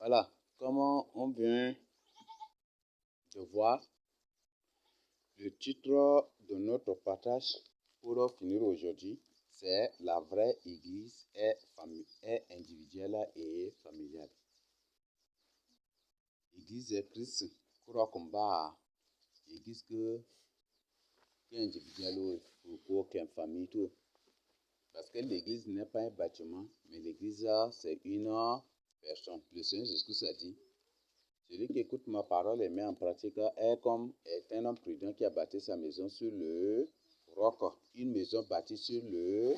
Voilà, comme on vient de voir, le titre de notre partage pour finir aujourd'hui, c'est la vraie église est individuelle et familiale. Église de Christ, kura kumba, église que individuelle ou qu'une famille tout. Parce que l'église n'est pas un bâtiment, mais l'église c'est une personne. Le Seigneur Jésus a dit, celui qui écoute ma parole et met en pratique est un homme prudent qui a bâti sa maison sur le roc. Une maison bâtie sur le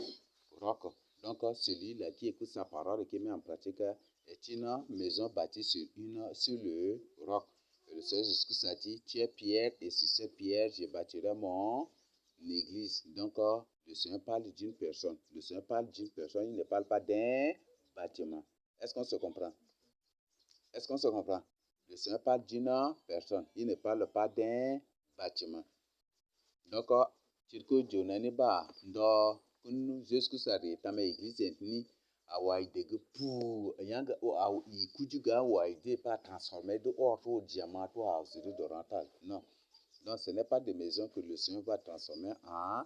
roc. Donc, celui-là qui écoute sa parole et qui met en pratique est une maison bâtie sur le roc. Et le Seigneur Jésus a dit, tu es pierre et sur cette pierre, je bâtirai mon église. Donc, le Seigneur parle d'une personne. Le Seigneur parle d'une personne, il ne parle pas d'un bâtiment. Est-ce qu'on se comprend? Est-ce qu'on se comprend? Le Seigneur parle d'une personne. Il ne parle pas d'un bâtiment. Donc, Tirko Jonani ba ndo kunu Jésus sari tama église ni awai dege pou yanga o aw I kujuga awai de pas transformer de or au diamant ou à zéro de rental. Non. Donc, ce n'est pas des maisons que le Seigneur va transformer en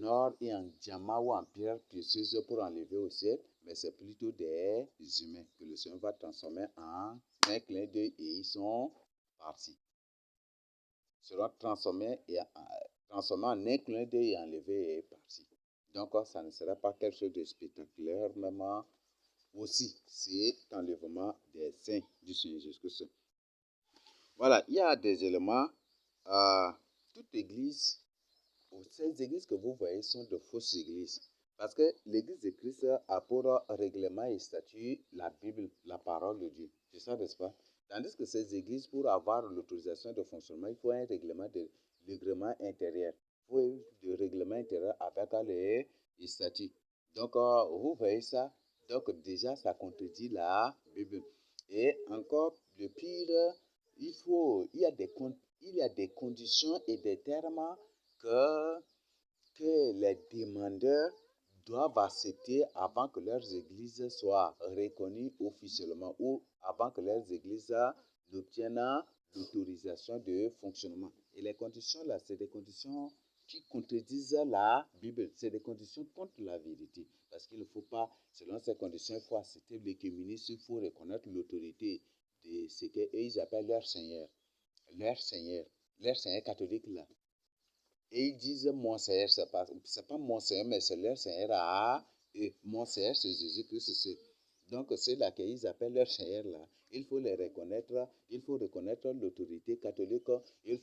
or et en diamant ou en pierre précieuse pour enlever au ciel, mais c'est plutôt des humains que le Seigneur va transformer en un clin d'œil et ils sont partis. Ils seront transformés en un clin d'œil et enlevés et partis. Donc, ça ne sera pas quelque chose de spectaculaire, même aussi, c'est l'enlèvement des saints du Seigneur Jésus-Christ. Voilà, il y a des éléments. Toute église, ces églises que vous voyez sont de fausses églises. Parce que l'église de Christ a pour règlement et statut la Bible, la parole de Dieu. C'est ça, n'est-ce pas? Tandis que ces églises, pour avoir l'autorisation de fonctionnement, il faut un règlement intérieur. Il faut un règlement intérieur avec les statuts. Donc, vous voyez ça. Donc, déjà, ça contredit la Bible. Et encore, le pire, il y a des conditions et des termes que les demandeurs doivent accepter avant que leurs églises soient reconnues officiellement ou avant que leurs églises n'obtiennent l'autorisation de fonctionnement. Et les conditions là, c'est des conditions qui contredisent la Bible. C'est des conditions contre la vérité. Parce qu'il ne faut pas, selon ces conditions, il faut accepter l'écuménisme, il faut reconnaître l'autorité de ce qu'ils appellent leur Seigneur. Leur Seigneur catholique là. Et ils disent mon Seigneur, c'est pas mon Seigneur, mais c'est leur Seigneur à eux. Mon Seigneur, c'est Jésus-Christ. Donc, c'est là qu'ils appellent leur Seigneur là. Il faut les reconnaître, il faut reconnaître l'autorité catholique. Il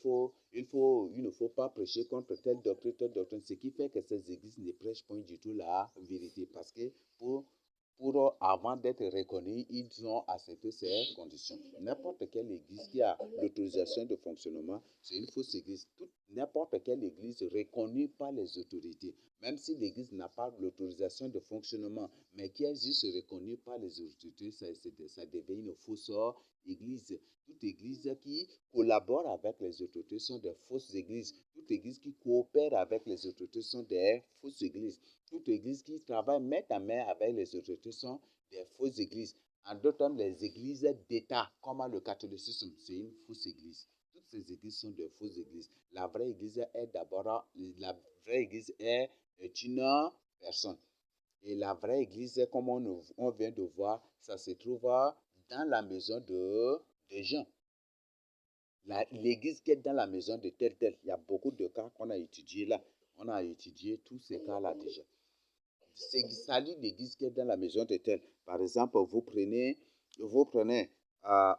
ne faut pas prêcher contre telle doctrine, ce qui fait que ces églises ne prêchent pas du tout la vérité. Parce que avant d'être reconnus, ils ont accepté ces conditions. N'importe quelle église qui a l'autorisation de fonctionnement, c'est une fausse église. N'importe quelle église reconnue par les autorités, même si l'église n'a pas l'autorisation de fonctionnement, mais qui est juste reconnue par les autorités, ça devient une fausse église. Toute église qui collabore avec les autorités sont des fausses églises. Toute église qui coopère avec les autorités sont des fausses églises. Toute église qui travaille main à main avec les autorités sont des fausses églises. En d'autres termes, les églises d'État, comme le catholicisme, c'est une fausse église. Toutes ces églises sont des fausses églises. La vraie église est une personne. Et la vraie église, comme on vient de voir, ça se trouve dans la maison de gens. L'église qui est dans la maison de tel. Il y a beaucoup de cas qu'on a étudiés là. On a étudié tous ces cas-là déjà. Salut l'église qui est dans la maison de tel. Par exemple, vous prenez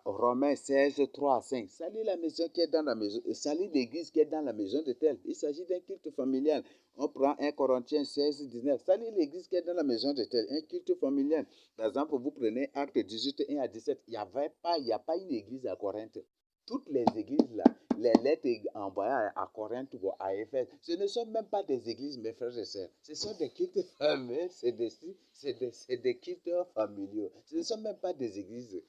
Romains 16, 3 à 5. Salut la maison qui est dans la maison. Salut l'église qui est dans la maison de tel. Il s'agit d'un culte familial. On prend 1 Corinthiens 16, 19. Salut l'église qui est dans la maison de tel. Un culte familial. Par exemple, vous prenez Actes 18, 1 à 17. Il n'y a pas une église à Corinthe. Toutes les églises là, les lettres envoyées à Corinthe ou à Éphèse, ce ne sont même pas des églises, mes frères et sœurs. Ce sont des cultes familiaux, c'est des cultes familiaux. Ce ne sont même pas des églises.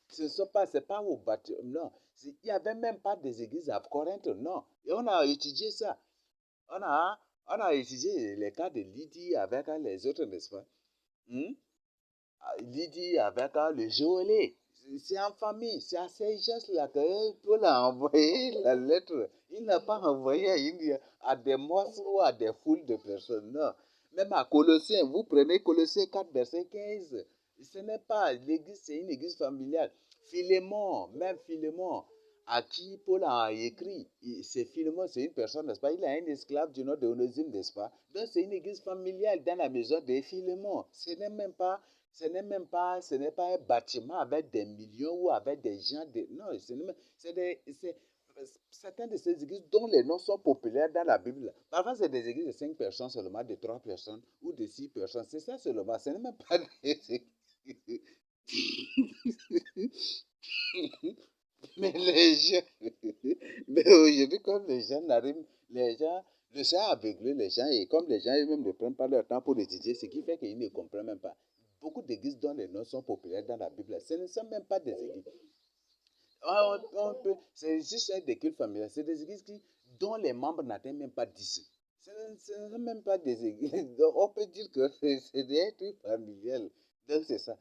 C'est pas au bâtiment, non. Il n'y avait même pas des églises à Corinthe, non. Et on a étudié ça. On a étudié les cas de Lydie avec les autres, n'est-ce pas? Lydie avec le geôlier. C'est en famille, c'est à ces gestes-là que Paul a envoyé la lettre. Il n'a pas envoyé à des monstres ou à des foules de personnes. Non. Même à Colossiens, vous prenez Colossiens 4, verset 15. Ce n'est pas l'église, c'est une église familiale. Philémon, même Philémon, à qui Paul a écrit, c'est Philémon, c'est une personne, n'est-ce pas? Il a un esclave du nom de Onésime, n'est-ce pas? Donc c'est une église familiale dans la maison de Philémon. Ce n'est pas un bâtiment avec des millions ou avec des gens. Non, certaines de ces églises dont les noms sont populaires dans la Bible. Parfois, c'est des églises de 5 personnes seulement, de 3 personnes ou de 6 personnes. C'est ça seulement. Ce n'est même pas des églises. Mais les gens, mais aujourd'hui, comme les gens n'arrivent, les gens, le sont aveuglés, les gens, et comme les gens eux-mêmes ne prennent pas leur temps pour étudier, ce qui fait qu'ils ne comprennent même pas. Beaucoup d'églises dont les noms sont populaires dans la Bible, ce ne sont même pas des églises. C'est juste des cultes familiales. C'est des églises dont les membres n'atteignent même pas 10. Ce ne sont même pas des églises. Donc, on peut dire que c'est des trucs familiales. Donc, c'est ça.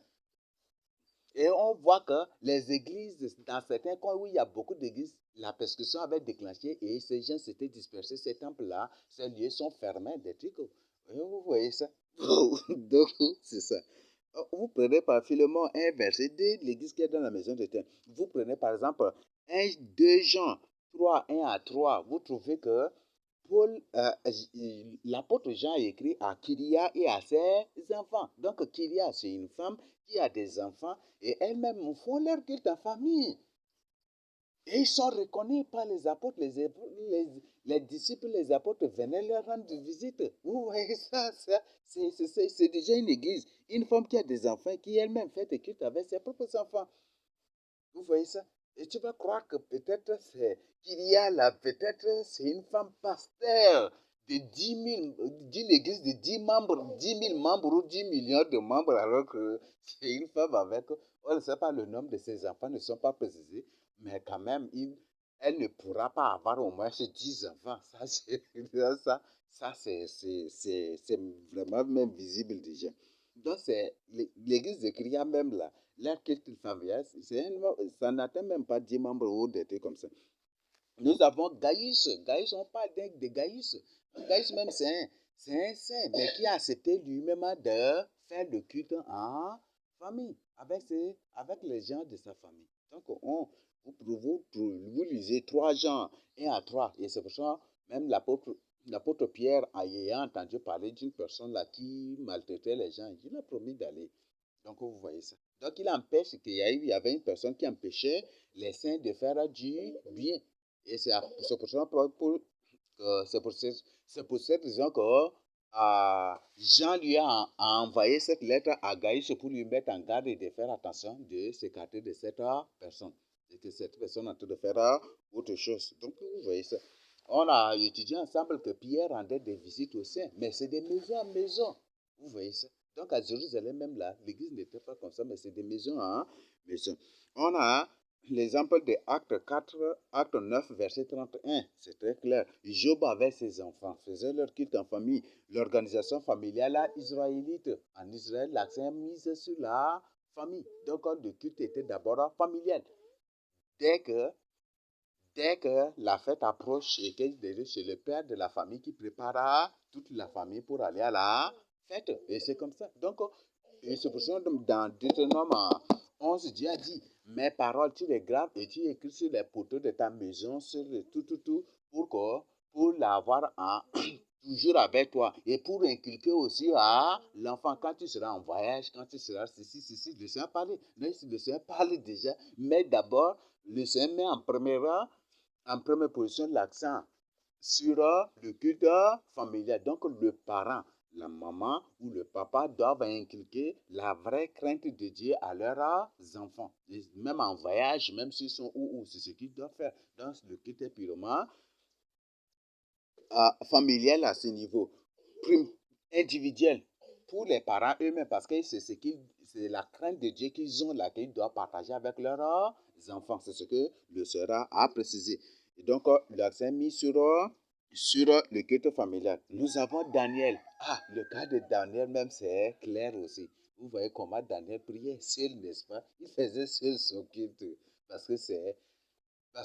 Et on voit que les églises, dans certains coins où il y a beaucoup d'églises, la persécution avait déclenché et ces gens s'étaient dispersés. Ces temples-là, ces lieux sont fermés, des trucs. Vous voyez ça? Donc, c'est ça. Vous prenez par Philémon un verset de l'église qui est dans la maison de Dieu. Vous prenez par exemple 2 Jean 3, 1 à 3. Vous trouvez que Paul, l'apôtre Jean a écrit à Kyria et à ses enfants. Donc Kyria, c'est une femme qui a des enfants et elles-mêmes font leur culte en famille. Et ils sont reconnus par les apôtres, les disciples, les apôtres venaient leur rendre visite. Vous voyez ça, c'est déjà une église. Une femme qui a des enfants, qui elle-même fait des cultes avec ses propres enfants. Vous voyez ça? Et tu vas croire que peut-être qu'il y a là, peut-être c'est une femme pasteur de 10 000, d'une église de 10 membres, 10 000 membres ou 10 millions de membres, alors que c'est une femme avec, on ne sait pas le nombre de ses enfants, ne sont pas précisés, mais quand même, elle ne pourra pas avoir au moins 10 enfants. C'est vraiment même visible déjà. Donc, c'est l'église de Cria même là, leur culte familial, ça n'atteint même pas 10 membres ou des trucs comme ça. Nous avons Gaius. Gaius, on parle de Gaius. Gaius même, c'est un saint, mais qui a accepté lui-même de faire le culte en famille, avec les gens de sa famille. Donc, vous lisez 3 Jean 1 à 3, et c'est pour ça, même l'apôtre Pierre, ayant entendu parler d'une personne là qui maltraitait les gens, il a promis d'aller. Donc, vous voyez ça. Donc, il empêche qu'il y avait une personne qui empêchait les saints de faire du bien. Et c'est pour ça c'est pour cette raison que Jean lui a envoyé cette lettre à Gaïus pour lui mettre en garde et de faire attention de s'écarter de cette personne. Et que cette personne est en train de faire autre chose. Donc, vous voyez ça. On a étudié ensemble que Pierre rendait des visites aux saints, mais c'est de maison en maison. Vous voyez ça. Donc, à Jérusalem, même là, l'église n'était pas comme ça, mais c'est de maison en maison. On a l'exemple de Acte 4, Acte 9, verset 31, c'est très clair. Job avec ses enfants faisait leur culte en famille. L'organisation familiale israélite. En Israël, l'accent est mis sur la famille. Donc, le culte était d'abord familial. Dès que la fête approche et que c'est le père de la famille qui prépara toute la famille pour aller à la fête. Et c'est comme ça. Donc, et c'est pour ça que dans Deutéronome 11, Dieu a dit, mes paroles, tu les graves et tu écris sur les poteaux de ta maison, sur tout, pour l'avoir toujours avec toi et pour inculquer aussi à l'enfant quand tu seras en voyage, quand tu seras ceci, le Seigneur parle. Le Seigneur parle déjà, mais d'abord, le Seigneur met en première position l'accent sur le culte familial. Donc, le parent, la maman ou le papa doivent inculquer la vraie crainte de Dieu à leurs enfants. Même en voyage, même s'ils sont où, c'est ce qu'ils doivent faire. Donc, le culte est purement familial à ce niveau, individuel pour les parents eux-mêmes, parce que c'est la crainte de Dieu qu'ils ont là, qu'ils doivent partager avec leurs enfants. C'est ce que le Seigneur a précisé. Et donc, l'accent mis sur le culte familial. Nous avons Daniel. Le cas de Daniel même, c'est clair aussi. Vous voyez comment Daniel priait seul, n'est-ce pas? Il faisait seul son culte parce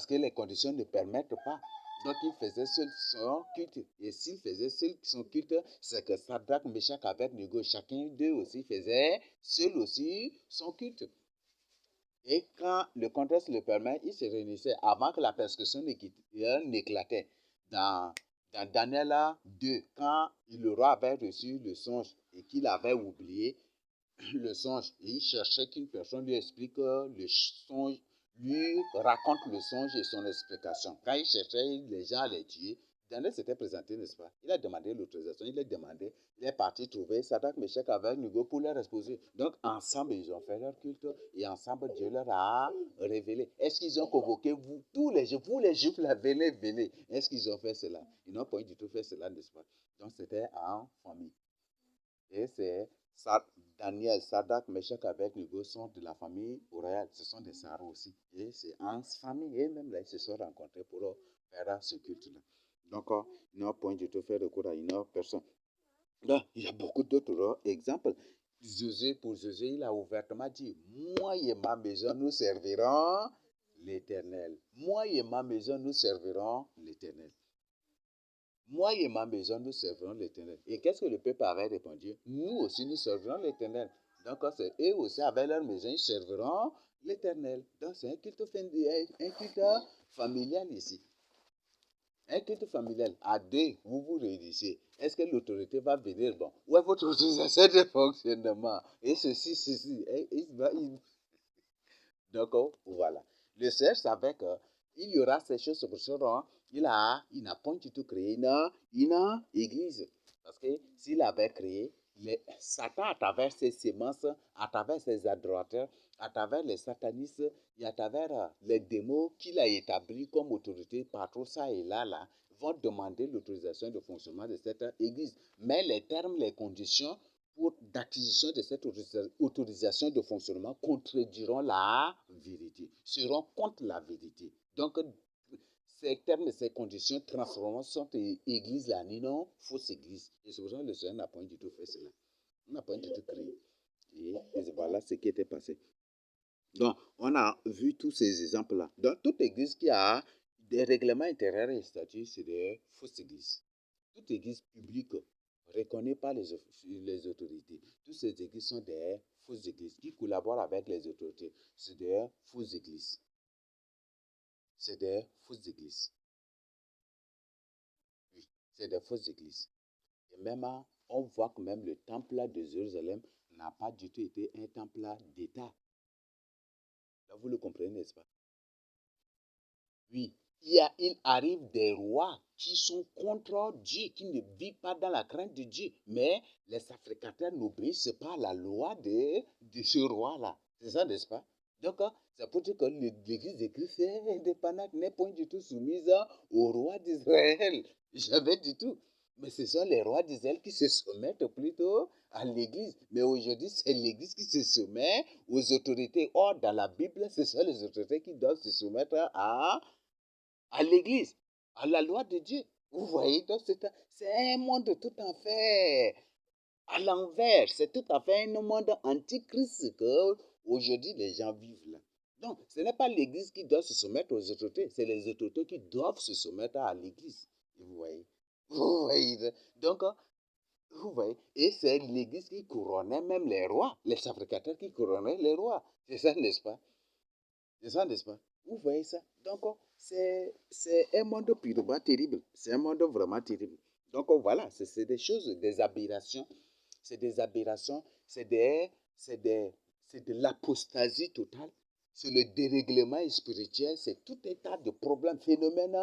que les conditions ne permettent pas. Donc il faisait seul son culte. Et s'il faisait seul son culte, c'est que Sadrach, Meshach, Abednego, chacun d'eux aussi faisait seul aussi son culte. Et quand le contexte le permet, il se réunissait avant que la persécution n'éclatait. Dans Daniel 2, quand le roi avait reçu le songe et qu'il avait oublié le songe, et il cherchait qu'une personne lui explique le songe, lui raconte le songe et son explication. Quand il cherchait les gens à les tuer, Daniel s'était présenté, n'est-ce pas? Il a demandé l'autorisation, il est parti trouver Sadrach, Meshach, Abednego pour leur exposer. Donc ensemble, ils ont fait leur culte et ensemble, Dieu leur a révélé. Est-ce qu'ils ont convoqué vous, tous les Juifs, là, venez. Est-ce qu'ils ont fait cela? Ils n'ont pas du tout fait cela, n'est-ce pas? Donc c'était en famille. Et c'est Daniel, Sadrach, Meshach, Abednego sont de la famille royale. Ce sont des sarons aussi. Et c'est en famille. Et même là, ils se sont rencontrés pour faire ce culte-là. Donc, ils n'ont point du tout fait recours à une autre personne. Là, il y a beaucoup d'autres exemples. Pour Josué, il a ouvertement dit, moi et ma maison, nous servirons l'Éternel. Moi et ma maison, nous servirons l'Éternel. Moi et ma maison, nous servirons l'Éternel. Et qu'est-ce que le peuple avait répondu? Nous aussi, nous servirons l'Éternel. Donc, eux aussi, avec leur maison, ils serviront l'Éternel. Donc, c'est un culte familial ici. Un culte familial. À deux, vous vous réunissez. Est-ce que l'autorité va venir? Bon, où est votre autorisation de fonctionnement? Et ceci. Donc, voilà. Le Seigneur savait qu'il y aura ces choses sur ce rang. Il n'a pas du tout créé une église. Parce que s'il avait créé, Satan, à travers ses sémences, à travers ses adorateurs, à travers les satanistes et à travers les démons qu'il a établis comme autorité partout ça et là, vont demander l'autorisation de fonctionnement de cette église. Mais les termes, les conditions d'acquisition de cette autorisation de fonctionnement contrediront la vérité, seront contre la vérité. Donc, ces termes et ces conditions transformeront cette église-là en une fausse église. Et c'est pour ça que le Seigneur n'a pas du tout fait cela. Il n'a pas du tout créé. Et voilà ce qui était passé. Donc, on a vu tous ces exemples-là. Dans toute église qui a des règlements intérieurs et statuts, c'est des fausses églises. Toute église publique ne reconnaît pas les autorités. Toutes ces églises sont des fausses églises qui collaborent avec les autorités. C'est des fausses églises. C'est des fausses églises. Oui, c'est des fausses églises. Et même, on voit que même le temple de Jérusalem n'a pas du tout été un temple d'État. Là, vous le comprenez, n'est-ce pas? Oui, il arrive des rois qui sont contre Dieu, qui ne vivent pas dans la crainte de Dieu. Mais les sacrificateurs n'obéissent pas à la loi de ce roi-là. C'est ça, n'est-ce pas? Donc, c'est pour dire que l'église de Christ est indépendante, n'est point du tout soumise au roi d'Israël. Jamais du tout. Mais ce sont les rois d'Israël qui se soumettent plutôt à l'église. Mais aujourd'hui, c'est l'église qui se soumet aux autorités. Or, dans la Bible, ce sont les autorités qui doivent se soumettre à l'église, à la loi de Dieu. Vous voyez, donc c'est un monde tout à fait à l'envers. C'est tout à fait un monde antichrist que aujourd'hui les gens vivent là. Donc, ce n'est pas l'église qui doit se soumettre aux autorités, c'est les autorités qui doivent se soumettre à l'église. Vous voyez? Vous voyez? Donc, vous voyez? Et c'est l'église qui couronnait même les rois, les sacrificateurs qui couronnaient les rois. C'est ça, n'est-ce pas? C'est ça, n'est-ce pas? Vous voyez ça? Donc, c'est un monde purement terrible. C'est un monde vraiment terrible. Donc, voilà, c'est des choses, des aberrations. C'est des aberrations. C'est de l'apostasie totale. C'est le dérèglement spirituel. C'est tout un tas de problèmes, phénomènes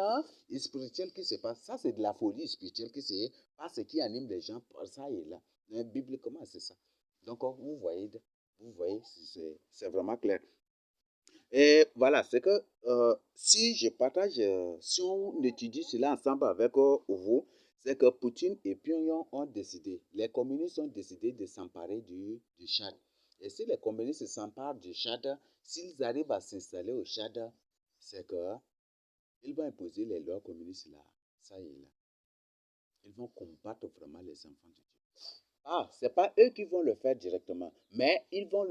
spirituels qui se passent. Ça, c'est de la folie spirituelle qui se passe, qui anime les gens par ça et là. Mais bibliquement, c'est ça. Donc, vous voyez, c'est vraiment clair. Et voilà, c'est que si je partage, si on étudie cela ensemble avec vous, c'est que Poutine et Pyongyang ont décidé, les communistes ont décidé de s'emparer du Tchad. Et si les communistes s'emparent du Tchad, s'ils arrivent à s'installer au Tchad, c'est que ils vont imposer les lois communistes là, ça et là. Ils vont combattre vraiment les enfants de Dieu. Ah, c'est pas eux qui vont le faire directement, mais ils vont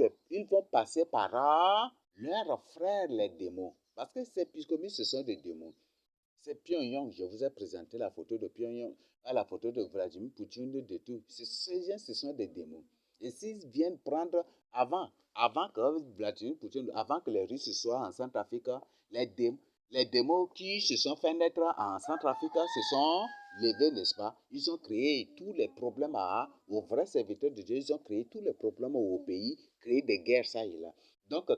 passer par leurs frères, les démons. Parce que ces puisqu'ils ce sont des démons. C'est Pyongyang, je vous ai présenté la photo de Pyongyang, la photo de Vladimir Poutine, de tout. Ces gens, ce sont des démons. Et s'ils viennent prendre avant que Vladimir Poutine, avant que les Russes soient en Centrafrique, les, dé, les démons qui se sont fait naître en Centrafrique se sont levés, n'est-ce pas? Ils ont créé tous les problèmes aux vrais serviteurs de Dieu, ils ont créé tous les problèmes au pays, créé des guerres, ça et là. Donc,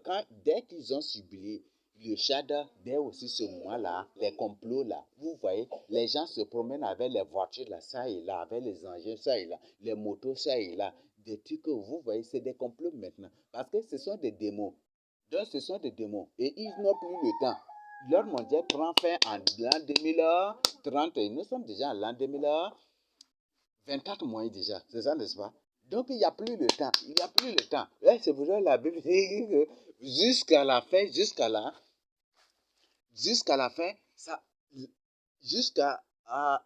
dès qu'ils ont subi le Tchad, dès aussi ce mois-là, les complots là, vous voyez, les gens se promènent avec les voitures là, ça et là, avec les engins, ça et là, les motos, ça et là, des trucs que vous voyez, c'est des complots maintenant. Parce que ce sont des démons. Donc, ce sont des démons. Et ils n'ont plus le temps. Leur mondial prend fin en l'an 2030. Et nous sommes déjà en l'an 2024 mois déjà. C'est ça, n'est-ce pas? Donc, il n'y a plus le temps. Il n'y a plus le temps. Là, c'est pour ça que la Bible dit que jusqu'à la fin, jusqu'à la fin, ça, jusqu'à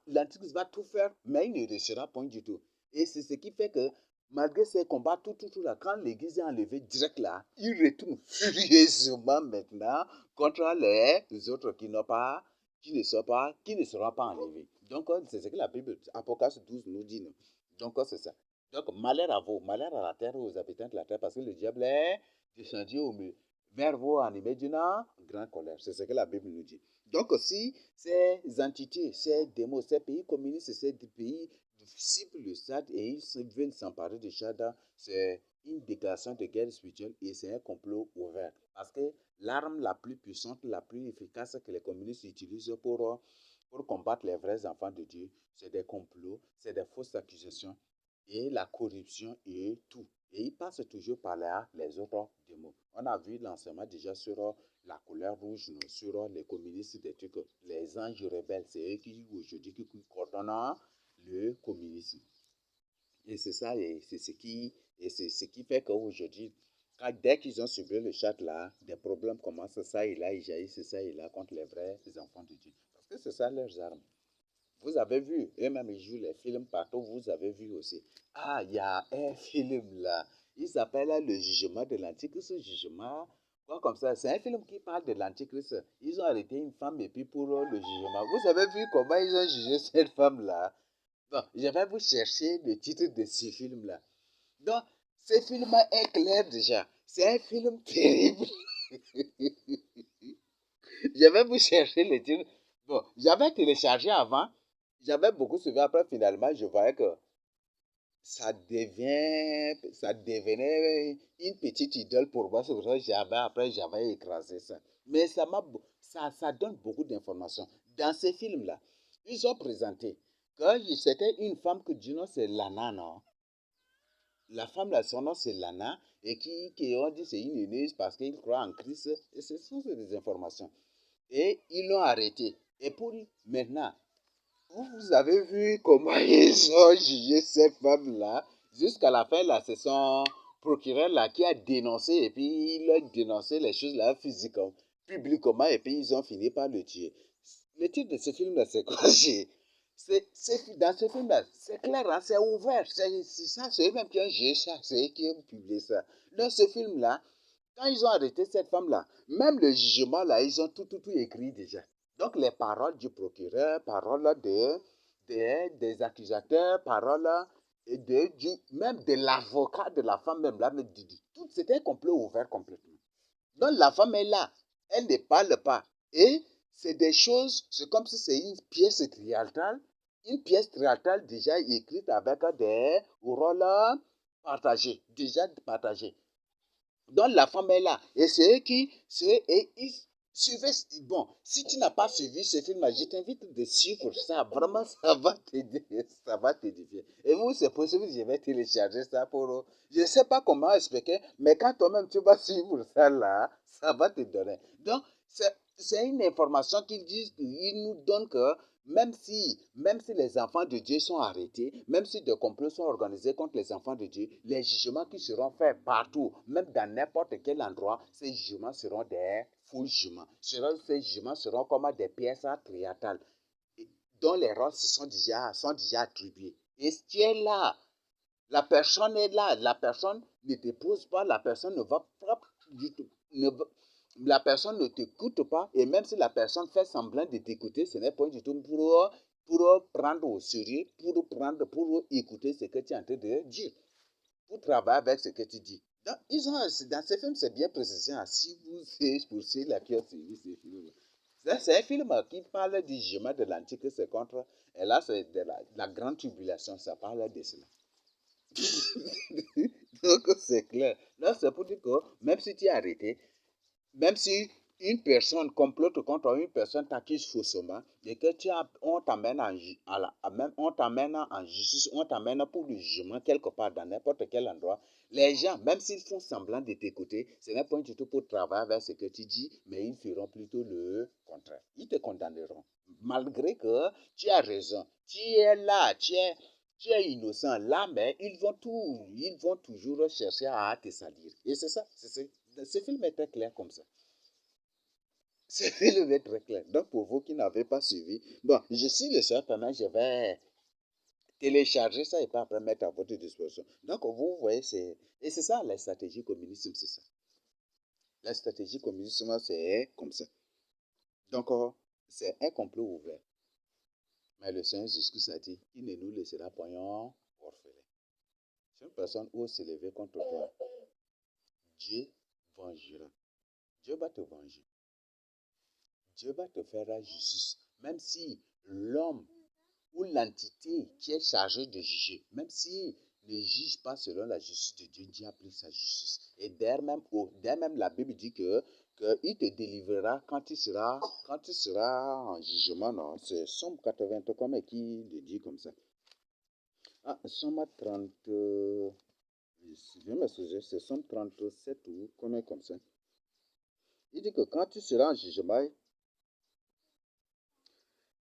l'Antichrist va tout faire, mais il ne réussira pas du tout. Et c'est ce qui fait que, malgré ces combats, tout là, quand l'Église est enlevée direct là, il retourne furieusement maintenant contre les autres qui n'ont pas, qui ne seront pas enlevés. Donc, c'est ce que la Bible, Apocalypse 12 nous dit. Non? Donc, c'est ça. Donc, malheur à vous, malheur à la terre, aux habitants de la terre, parce que le diable est descendu vers vous animé d'une grande colère. C'est ce que la Bible nous dit. Donc, si ces entités, ces démons, ces pays communistes, ces pays ciblent le Tchad et ils veulent s'emparer du Tchad, c'est une déclaration de guerre spirituelle et c'est un complot ouvert. Parce que l'arme la plus puissante, la plus efficace que les communistes utilisent pour combattre les vrais enfants de Dieu, c'est des complots, c'est des fausses accusations et la corruption et tout. Et ils passent toujours par là les autres démons. On a vu l'enseignement déjà sur la couleur rouge, sur les communistes, des trucs, les anges rebelles, c'est eux qui aujourd'hui qui coordonnent le communisme. Et c'est ça, et c'est ce qui fait qu'aujourd'hui, dès qu'ils ont subi le chat là, des problèmes commencent ça et là, ils jaillissent ça et là contre les vrais enfants de Dieu. Parce que c'est ça leurs armes. Vous avez vu, eux-mêmes ils jouent les films partout, vous avez vu aussi. Ah, il y a un film là, il s'appelle Le Jugement de l'Antichrist, ce jugement, quoi comme ça. C'est un film qui parle de l'Antichrist. Ils ont arrêté une femme et puis pour le jugement. Vous avez vu comment ils ont jugé cette femme-là? Bon, je vais vous chercher le titre de ce film-là. Donc, ce film est clair déjà. C'est un film terrible. Je vais vous chercher le titre. Bon, j'avais téléchargé avant. J'avais beaucoup suivi. Après, finalement, je voyais que ça devenait une petite idole pour moi. C'est pour ça que j'avais écrasé ça. Mais ça donne beaucoup d'informations. Dans ces films-là, ils ont présenté que c'était une femme que du nom c'est Lana, non? La femme, là, son nom c'est Lana, et qui ont dit c'est une église parce qu'ils croient en Christ. Et ce sont des informations. Et ils l'ont arrêté. Et pour maintenant, vous avez vu comment ils ont jugé cette femme-là. Jusqu'à la fin, là, c'est son procureur là qui a dénoncé et puis il a dénoncé les choses là physiquement, publiquement et puis ils ont fini par le tuer. Le titre de ce film-là, c'est quoi? Dans ce film-là, c'est clair, hein, c'est ouvert. C'est ça, c'est eux-mêmes qui ont jugé ça, c'est eux qui ont publié ça. Dans ce film-là, quand ils ont arrêté cette femme-là, même le jugement, là, ils ont tout écrit déjà. Donc, les paroles du procureur, paroles des accusateurs, paroles même de l'avocat de la femme, même là, tout, c'était un complot ouvert complètement. Donc, la femme est là, elle ne parle pas. Et c'est des choses, c'est comme si c'est une pièce théâtrale déjà écrite avec des rôles partagés, déjà partagés. Donc la femme est là. Et ils suivez, bon, si tu n'as pas suivi ce film, je t'invite de suivre ça. Vraiment, ça va t'édifier. Et vous, c'est possible, je vais télécharger ça pour, je ne sais pas comment expliquer, mais quand toi-même tu vas suivre ça là, ça va te donner. Donc, c'est une information qu'ils disent, ils nous donnent que même si les enfants de Dieu sont arrêtés, même si des complots sont organisés contre les enfants de Dieu, les jugements qui seront faits partout, même dans n'importe quel endroit, ces jugements seront des faux jugements. Ces jugements seront comme des pièces triatales dont les rôles sont déjà attribués. Et ce qui est là, La personne est là, la personne ne te pose pas, la personne ne va pas du tout, la personne ne t'écoute pas, et même si la personne fait semblant de t'écouter, ce n'est pas du tout pour prendre au sérieux, pour écouter ce que tu es en train de dire, pour travailler avec ce que tu dis. Dans ces films, c'est bien précisé. Si vous êtes pour ceux qui ont suivi ces films, c'est un film qui parle du jugement de l'Antique, c'est contre, et là, c'est de la grande tribulation, ça parle de cela. Donc, c'est clair. Là, c'est pour dire que même si tu es arrêté, même si une personne complote contre une personne t'accuse faussement et que on t'amène on t'amène en justice, on t'amène pour le jugement quelque part dans n'importe quel endroit, les gens, même s'ils font semblant de t'écouter, ce n'est pas du tout pour travailler avec ce que tu dis, mais ils feront plutôt le contraire. Ils te condamneront. Malgré que tu as raison, tu es là, tu es innocent là, mais ils vont toujours chercher à te salir. Et c'est ça, ce film est très clair comme ça. Ce film est très clair. Donc, pour vous qui n'avez pas suivi, bon, je suis le seul, pendant je vais télécharger ça et pas après mettre à votre disposition. Donc, vous voyez, et c'est ça la stratégie communiste, c'est ça. La stratégie communiste, c'est comme ça. Donc, c'est un complot ouvert. Mais le Seigneur Jésus a dit, il ne nous laissera point orphelins. Si une personne ose se lever contre toi, Dieu vengera. Dieu va te venger. Dieu va te faire justice. Même si l'homme ou l'entité qui est chargée de juger, même s'il ne juge pas selon la justice de Dieu, Dieu applique sa justice. Et d'ailleurs même la Bible dit qu'il te délivrera quand tu seras en jugement. Non, c'est Somme 80, comme qui le dit comme ça. Ah, Somme 30, je m'excuse, c'est Somme 37 ou comme ça. Il dit que quand tu seras en jugement,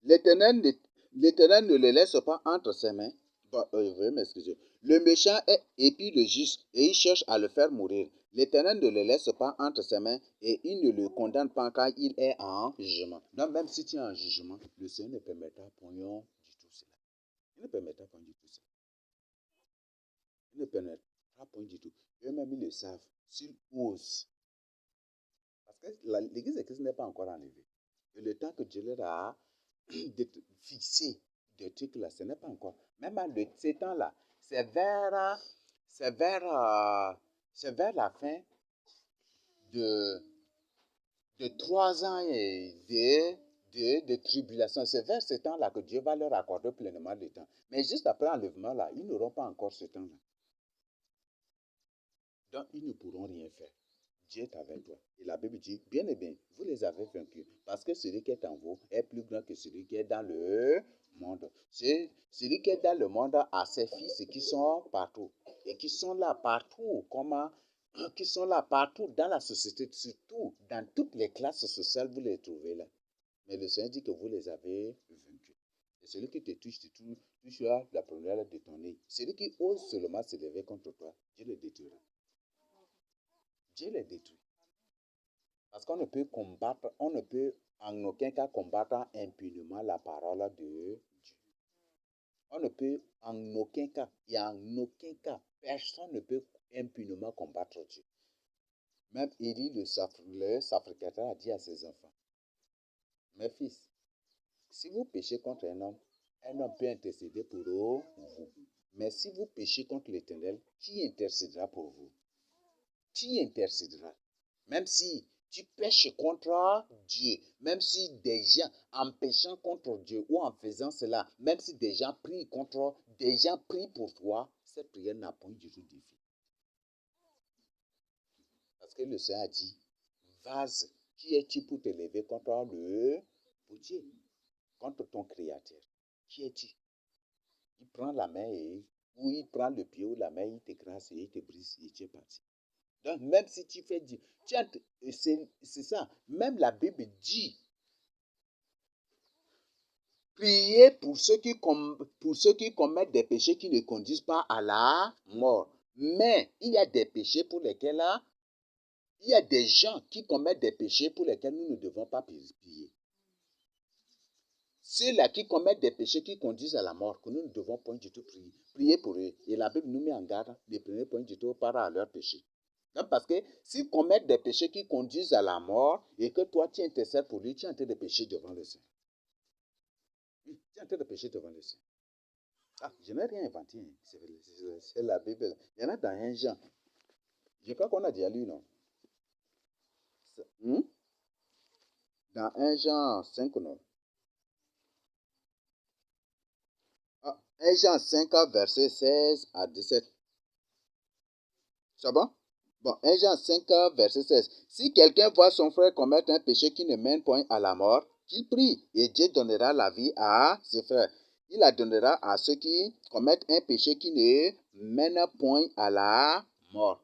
L'Éternel ne le laisse pas entre ses mains. Bon, veuillez m'excuser. Le méchant épie le juste et il cherche à le faire mourir. L'Éternel ne le laisse pas entre ses mains et il ne le condamne pas quand il est en jugement. Donc, même si tu es en jugement, le Seigneur ne permettra point du tout cela. Il ne permettra pas du tout cela. Il ne permettra point du tout. Eux-mêmes, ils le savent. S'ils osent. Parce que l'Église de Christ n'est pas encore enlevée. Et le temps que Dieu leur a de fixer des trucs là, ce n'est pas encore. Même à ces temps-là, c'est vers, c'est vers, c'est vers la fin de, de 3 ans et de tribulation. C'est vers ce temps-là que Dieu va leur accorder pleinement le temps. Mais juste après l'enlèvement là, ils n'auront pas encore ce temps-là. Donc, ils ne pourront rien faire. Dieu est avec toi. Et la Bible dit, bien et bien, vous les avez vaincus. Parce que celui qui est en vous est plus grand que celui qui est dans le monde. Celui qui est dans le monde a ses fils qui sont partout. Et qui sont là partout. Qui sont là partout dans la société, surtout dans toutes les classes sociales, vous les trouvez là. Mais le Seigneur dit que vous les avez vaincus. Et celui qui te touchera la première de ton nez. Celui qui ose seulement se lever contre toi, Dieu le détruira. Dieu les détruit. Parce qu'on ne peut combattre, on ne peut en aucun cas combattre impunément la parole de Dieu. On ne peut en aucun cas, et en aucun cas, personne ne peut impunément combattre Dieu. Même Élie, le sacrificateur, a dit à ses enfants, mes fils, si vous péchez contre un homme peut intercéder pour vous. Mais si vous péchez contre l'Éternel, qui intercédera pour vous? Qui intercédera? Même si tu pêches contre Dieu, même si des gens, en péchant contre Dieu ou en faisant cela, même si des gens prient pour toi, cette prière n'a point du tout d'effet. Parce que le Seigneur a dit, vase, qui es-tu pour te lever contre le Dieu, contre ton Créateur? Qui es-tu? Il prend la main ou il prend le pied ou la main, il t'écrase et il te brise et tu es parti. Donc, même si tu fais du... C'est ça. Même la Bible dit, priez pour ceux qui commettent des péchés qui ne conduisent pas à la mort. Mais il y a des péchés pour lesquels, il y a des gens qui commettent des péchés pour lesquels nous ne devons pas prier. ceux-là qui commettent des péchés qui conduisent à la mort, que nous ne devons point du tout prier pour eux. Et la Bible nous met en garde de prier point du tout par à leurs péchés. Donc, parce que s'ils commettent des péchés qui conduisent à la mort et que toi tu intercèdes pour lui, tu es en train de pécher devant le Seigneur. Oui, tu es en train de pécher devant le Seigneur. Ah, je n'ai rien inventé. C'est la Bible. Il y en a dans un Jean. Je crois qu'on a déjà lu, non? Dans 1 Jean 5, non? Ah, 1 Jean 5, verset 16 à 17. C'est bon? Bon, 1 Jean 5, verset 16. Si quelqu'un voit son frère commettre un péché qui ne mène point à la mort, qu'il prie, et Dieu donnera la vie à ses frères. Il la donnera à ceux qui commettent un péché qui ne mène point à la mort.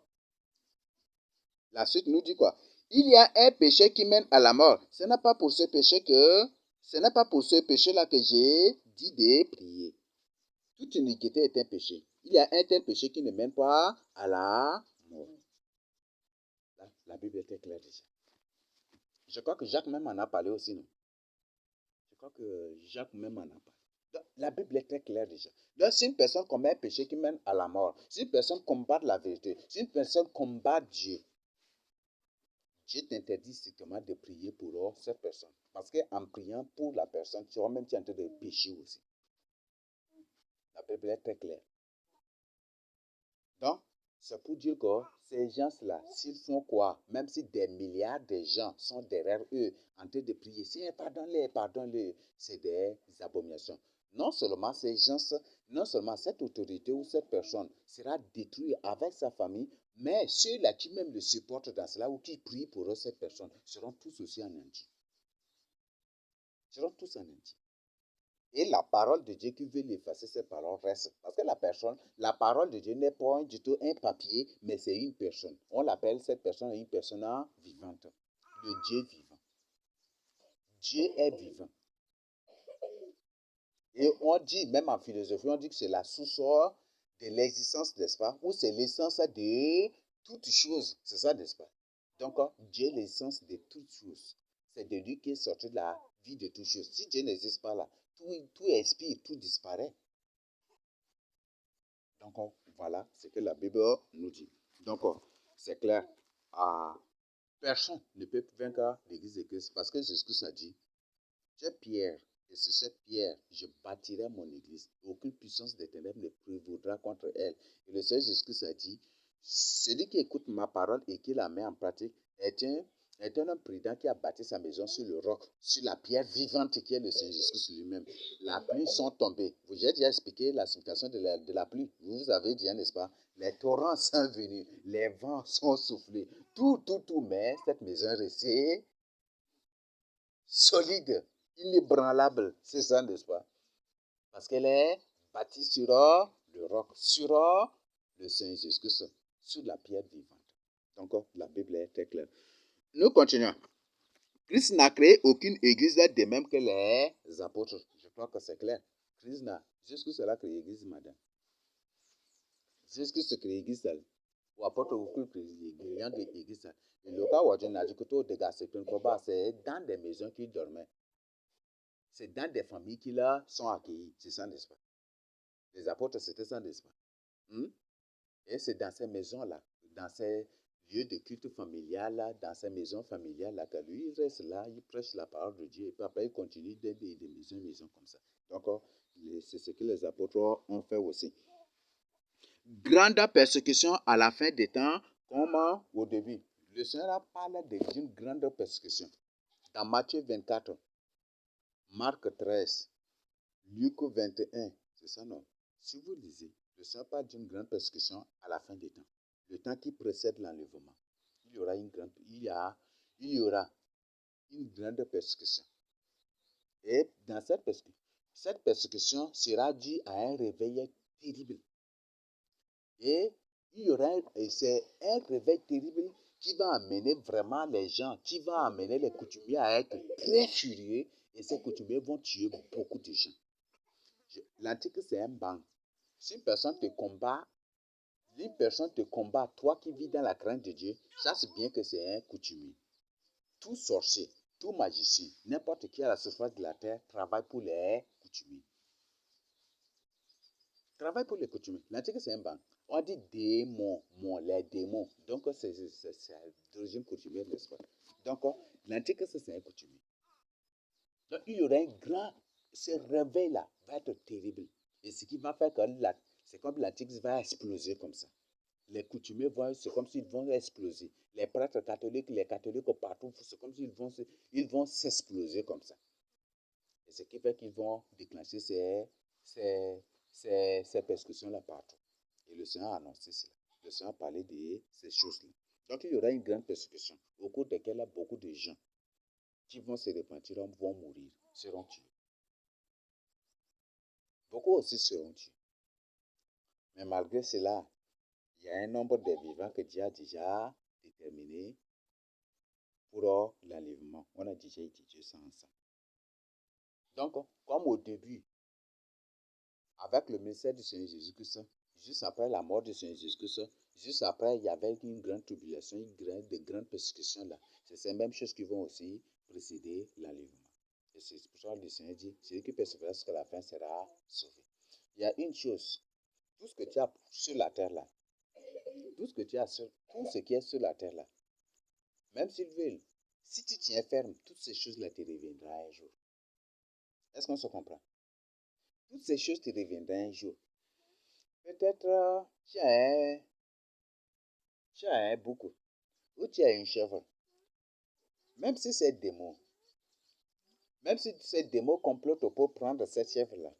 La suite nous dit quoi? Il y a un péché qui mène à la mort. Ce n'est pas pour ce péché-là que j'ai dit de prier. Toute iniquité est un péché. Il y a un tel péché qui ne mène pas à la mort. La Bible est très claire déjà. Je crois que Jacques même en a parlé aussi, non? Je crois que Jacques même en a parlé. Donc, la Bible est très claire déjà. Donc, si une personne commet un péché qui mène à la mort, si une personne combat la vérité, si une personne combat Dieu, Dieu t'interdit strictement de prier pour cette personne. Parce qu'en priant pour la personne, tu vas même en train de pécher aussi. La Bible est très claire. Donc, c'est pour dire que ces gens-là, s'ils font quoi, même si des milliards de gens sont derrière eux en train de prier, Seigneur, pardonne-les, c'est des abominations. Non seulement ces gens, non seulement cette autorité ou cette personne sera détruite avec sa famille, mais ceux-là qui même le supportent dans cela ou qui prient pour eux, cette personne, seront tous aussi anéantis. Seront tous anéantis. Et la parole de Dieu qui veut l'effacer, cette parole reste. Parce que la parole de Dieu n'est pas du tout un papier, mais c'est une personne. On l'appelle cette personne une personne vivante. Le Dieu vivant. Dieu est vivant. Et on dit, même en philosophie, on dit que c'est la source de l'existence, n'est-ce pas? Ou c'est l'essence de toute chose. C'est ça, n'est-ce pas? Donc, Dieu est l'essence de toute chose. C'est de lui qui est sorti de la vie de toute chose. Si Dieu n'existe pas là, tout expire, tout disparaît. Donc, voilà ce que la Bible nous dit. Donc, c'est clair. Personne ne peut vaincre l'église de Christ parce que c'est ce que ça dit. J'ai Pierre, et sur cette pierre, je bâtirai mon église. Aucune puissance des ténèbres ne prévaudra contre elle. Et le Seigneur Jésus-Christ a dit, celui qui écoute ma parole et qui la met en pratique est un homme prudent qui a bâti sa maison sur le roc, sur la pierre vivante qui est le Seigneur Jésus-Christ lui-même. La pluie sont tombées. J'ai déjà expliqué la signification de la pluie. Vous avez dit, n'est-ce pas? Les torrents sont venus, les vents sont soufflés. Tout, mais cette maison est restée solide, inébranlable. C'est ça, n'est-ce pas? Parce qu'elle est bâtie sur le roc, sur le Seigneur Jésus-Christ, sur la pierre vivante. Donc, la Bible est très claire. Nous continuons. Christ n'a créé aucune église de même que les apôtres. Je crois que c'est clair. Jésus-Christ a créé l'église, madame. Jésus-Christ a créé l'église. Ou apôtre ou l'église. Et le cas où on a dit que tout dégât, c'est dans des maisons qu'ils dormaient. C'est dans des familles qui là sont accueillies. C'est ça, n'est-ce pas? Les apôtres, c'était ça, n'est-ce pas? Et c'est dans ces maisons-là, dans ces lieux de culte familial, là, dans ces maisons familiales-là, que lui, il reste là, il prêche la parole de Dieu, et puis après, il continue d'aider de maison en maison comme ça. Donc, c'est ce que les apôtres ont fait aussi. Grande persécution à la fin des temps, comme au début. Le Seigneur parle d'une grande persécution. Dans Matthieu 24, Marc 13, Luc 21, c'est ça, non? Si vous lisez, le Seigneur parle d'une grande persécution à la fin des temps. Le temps qui précède l'enlèvement. Il y aura une grande persécution. Et dans cette persécution sera due à un réveil terrible. Et c'est un réveil terrible qui va amener vraiment les gens, qui va amener les coutumiers à être très furieux. Et ces coutumiers vont tuer beaucoup de gens. L'antique, c'est un banc. Si une personne te combat, toi qui vis dans la crainte de Dieu, sache bien que c'est un coutumier. Tout sorcier, Tout magicien, n'importe qui à la surface de la terre, travaille pour les coutumiers. Travaille pour les coutumiers. L'antique, c'est un banc. On dit démons, les démons. Donc, c'est d'origine coutumière, n'est-ce pas? Donc, l'antique, c'est un coutumier. Donc, il y aura un grand. Ce réveil-là va être terrible. Et ce qui va faire que c'est comme l'antique va exploser comme ça. Les coutumiers vont, c'est comme s'ils vont exploser. Les prêtres catholiques, les catholiques partout, c'est comme s'ils vont s'exploser comme ça. Et ce qui fait qu'ils vont déclencher ces persécutions-là partout. Et le Seigneur a annoncé cela. Le Seigneur a parlé de ces choses-là. Donc il y aura une grande persécution, au cours de laquelle beaucoup de gens qui vont se repentir vont mourir, seront tués. Beaucoup aussi seront tués. Mais malgré cela, il y a un nombre de vivants que Dieu a déjà déterminé pour l'enlèvement. On a déjà étudié ça ensemble. Donc, comme au début, avec le ministère du Seigneur Jésus-Christ, juste après la mort du Seigneur Jésus-Christ, juste après, il y avait une grande tribulation, de grandes persécutions là. C'est ces mêmes choses qui vont aussi précéder l'enlèvement. Et c'est pour ça que le Seigneur dit, celui qui persévère jusqu'à la fin sera sauvé. Il y a une chose, tout ce que tu as sur la terre là, tout ce qui est sur la terre là, même s'ils veulent, si tu tiens ferme, toutes ces choses-là te reviendront un jour. Est-ce qu'on se comprend? Toutes ces choses te reviendront un jour. Peut-être tu as un bouc ou tu as une chèvre. Même si c'est démon, même si ces démons complotent pour prendre cette chèvre-là,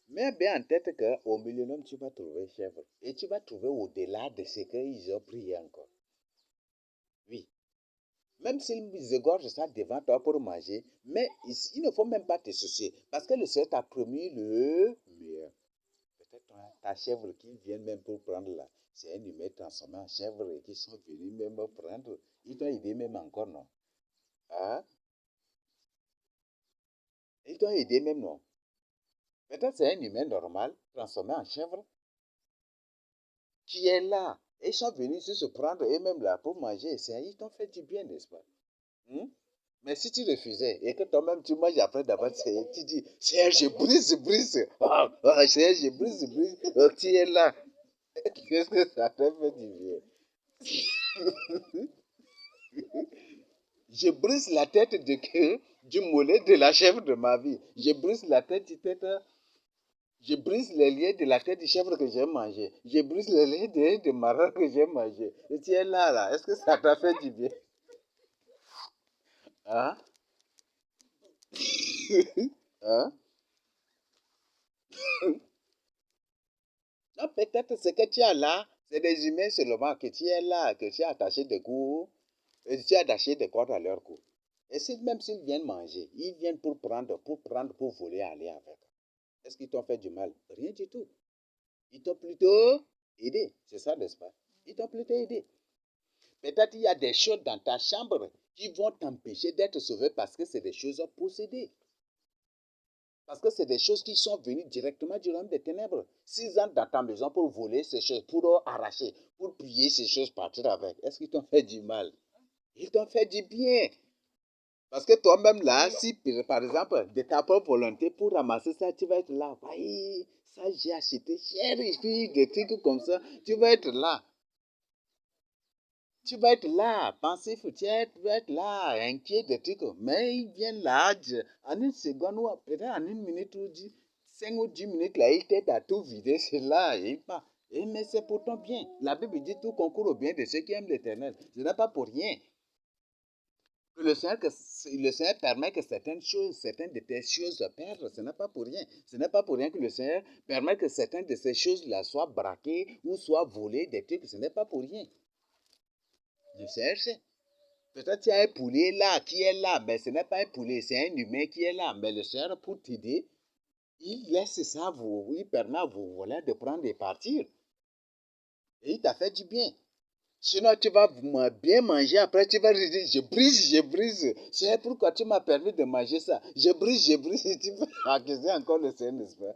mets bien en tête qu'au millénium, tu vas trouver chèvre. Et tu vas trouver au-delà de ce qu'ils ont prié encore. Oui. Même s'ils égorgent ça devant toi pour manger, mais il ne faut même pas te soucier. Parce que le Seigneur t'a promis le meilleur. Peut-être ta chèvre qui vient même pour prendre là, c'est un humain transformé en chèvre et qui sont venus même prendre. Ils t'ont aidé même encore, non? Hein? Ils t'ont aidé même, non? Peut-être c'est un humain normal, transformé en chèvre, qui est là. Et ils sont venus se prendre eux-mêmes là pour manger. Ils t'ont fait du bien, n'est-ce pas? Hmm? Mais si tu refusais et que toi-même tu manges après d'abord, tu dis, Seigneur, je brise. Seigneur, je brise. Donc, tu es là. Qu'est-ce que ça te fait du bien? Je brise la tête du mollet de la chèvre de ma vie. Je brise la tête du tête. Je brise les liens de la tête du chèvre que j'ai mangé. Je brise les liens de marron que j'ai mangé. Et tu es là. Est-ce que ça t'a fait du bien? Hein? Hein? Non, peut-être ce que tu as là, c'est des humains seulement que tu es là, que tu as attaché des coups, et tu as attaché des cordes à leur cou. Et même s'ils viennent manger, ils viennent pour prendre, pour voler, aller avec. Est-ce qu'ils t'ont fait du mal? Rien du tout. Ils t'ont plutôt aidé. C'est ça, n'est-ce pas? Ils t'ont plutôt aidé. Peut-être il y a des choses dans ta chambre qui vont t'empêcher d'être sauvé parce que c'est des choses possédées. Parce que c'est des choses qui sont venues directement du royaume des ténèbres. S'ils entrent dans ta maison pour voler ces choses, pour arracher, pour piller ces choses, partir avec, est-ce qu'ils t'ont fait du mal? Ils t'ont fait du bien. Parce que toi-même là, si par exemple, de ta propre volonté pour ramasser ça, tu vas être là. Oui, ça j'ai acheté cher, des trucs comme ça. Tu vas être là. Tu vas être là, pensif, tu vas être là, inquiet de trucs. Mais ils viennent là, en une seconde ou peut-être en une minute ou 5 ou 10 minutes, là, ils t'aident à tout vider. C'est là, et pas. Mais c'est pour ton bien. La Bible dit tout concourt au bien de ceux qui aiment l'éternel. Ce n'est pas pour rien. Le Seigneur permet que certaines de tes choses perdent. Ce n'est pas pour rien. Ce n'est pas pour rien que le Seigneur permet que certaines de ces choses-là soient braquées ou soient volées des trucs. Ce n'est pas pour rien. Le Seigneur sait. Peut-être qu'il y a un poulet là qui est là, mais ce n'est pas un poulet, c'est un humain qui est là. Mais le Seigneur, pour t'aider, il laisse ça, il permet à vos voleurs de prendre et partir. Et il t'a fait du bien. Sinon, tu vas bien manger, après tu vas dire, je brise. C'est pourquoi tu m'as permis de manger ça. Je brise. Tu vas accuser encore le Seigneur, n'est-ce pas?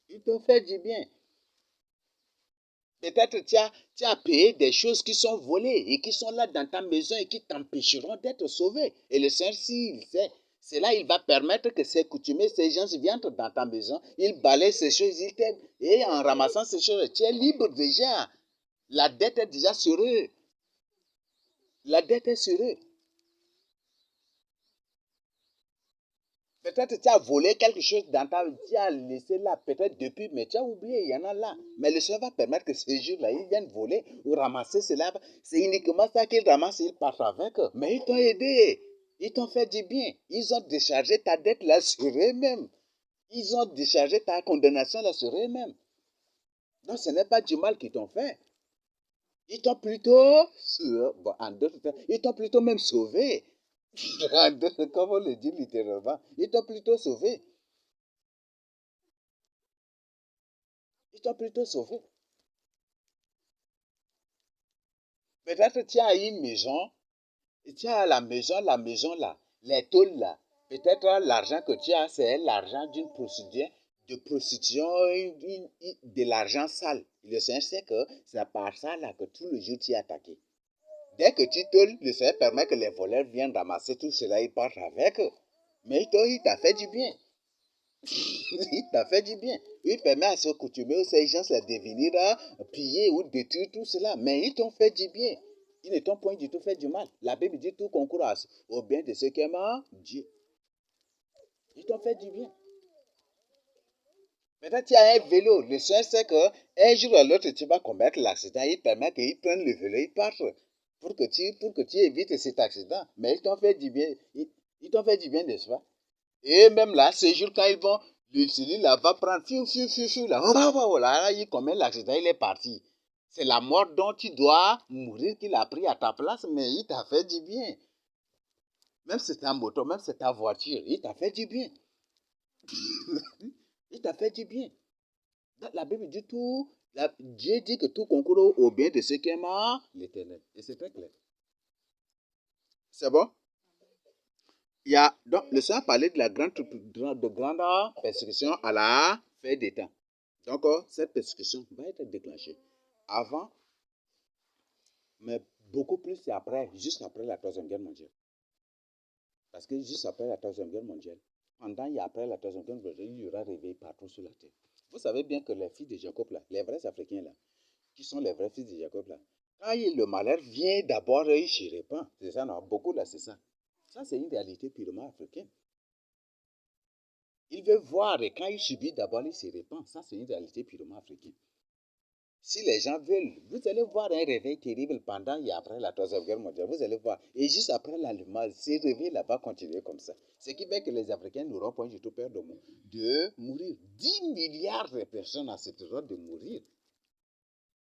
Il t'a fait du bien. Peut-être tu as payé des choses qui sont volées et qui sont là dans ta maison et qui t'empêcheront d'être sauvé. Et le Seigneur, s'il fait, c'est là il va permettre que ces coutumiers, ces gens viennent dans ta maison, ils balayent ces choses, ils t'aident. Et en ramassant ces choses, tu es libre déjà. La dette est déjà sur eux. La dette est sur eux. Peut-être tu as volé quelque chose dans ta vie, tu as laissé là, peut-être depuis, mais tu as oublié, il y en a là. Mais le Seigneur va permettre que ces jours-là, ils viennent voler ou ramasser cela. C'est uniquement ça qu'ils ramassent, ils partent avec. Mais ils t'ont aidé, ils t'ont fait du bien. Ils ont déchargé ta dette là sur eux-mêmes. Ils ont déchargé ta condamnation là sur eux-mêmes. Donc ce n'est pas du mal qu'ils t'ont fait. Ils t'ont plutôt, bon, en d'autres termes, ils t'ont plutôt même sauvé. Comme on le dit littéralement, ils t'ont plutôt sauvé. Ils t'ont plutôt sauvé. Peut-être tu as une maison, tu as la maison là, les tôles là. Peut-être l'argent que tu as, c'est l'argent d'une procédure de prostitution, de l'argent sale. Le Seigneur sait que c'est par ça là que tout le jour tu es attaqué. Dès que tu tôles, le Seigneur permet que les voleurs viennent ramasser tout cela, ils partent avec. Mais il t'a fait du bien. Il t'a fait du bien. Il permet à ce coutumier ou ces gens de devenir piller ou détruire tout cela. Mais ils t'ont fait du bien. Ils ne t'ont point du tout fait du mal. La Bible dit tout concourt au bien de ceux qui aiment Dieu. Ils t'ont fait du bien. Maintenant, tu as un vélo. Le Seigneur sait qu'un jour ou l'autre, tu vas commettre l'accident. Il permet qu'ils prennent le vélo, ils partent pour que tu évites cet accident. Mais ils t'ont fait du bien. Ils t'ont fait du bien, n'est-ce pas? Et même là, ces jours, quand ils vont, celui là va prendre, là, là, il commet l'accident, il est parti. C'est la mort dont tu dois mourir qu'il a pris à ta place, mais il t'a fait du bien. Même si c'est ta moto, même si c'est ta voiture, il t'a fait du bien. Il t'a fait du bien. La Bible dit tout, Dieu dit que tout concourt au bien de ceux qui aiment l'Éternel. Et c'est très clair. C'est bon? Il y a, donc, le Seigneur parlait de la grande persécution à la fin des temps. Donc, cette persécution va être déclenchée avant, mais beaucoup plus c'est après, juste après la Troisième Guerre mondiale. Parce que juste après la Troisième Guerre mondiale, pendant et après la Troisième Guerre mondiale, il y aura réveil partout sur la terre. Vous savez bien que les fils de Jacob, là, les vrais Africains, là, qui sont les vrais fils de Jacob, là, quand le malheur vient d'abord, il se répand. C'est ça, non? Beaucoup, là, c'est ça. Ça, c'est une réalité purement africaine. Il veut voir et quand il subit d'abord, il se répand. Ça, c'est une réalité purement africaine. Si les gens veulent, vous allez voir un réveil terrible pendant et après la Troisième Guerre mondiale. Vous allez voir. Et juste après l'allumage, ces réveils-là vont continuer comme ça. Ce qui fait que les Africains n'auront pas du tout peur de mourir. 10 milliards de personnes accepteront de mourir.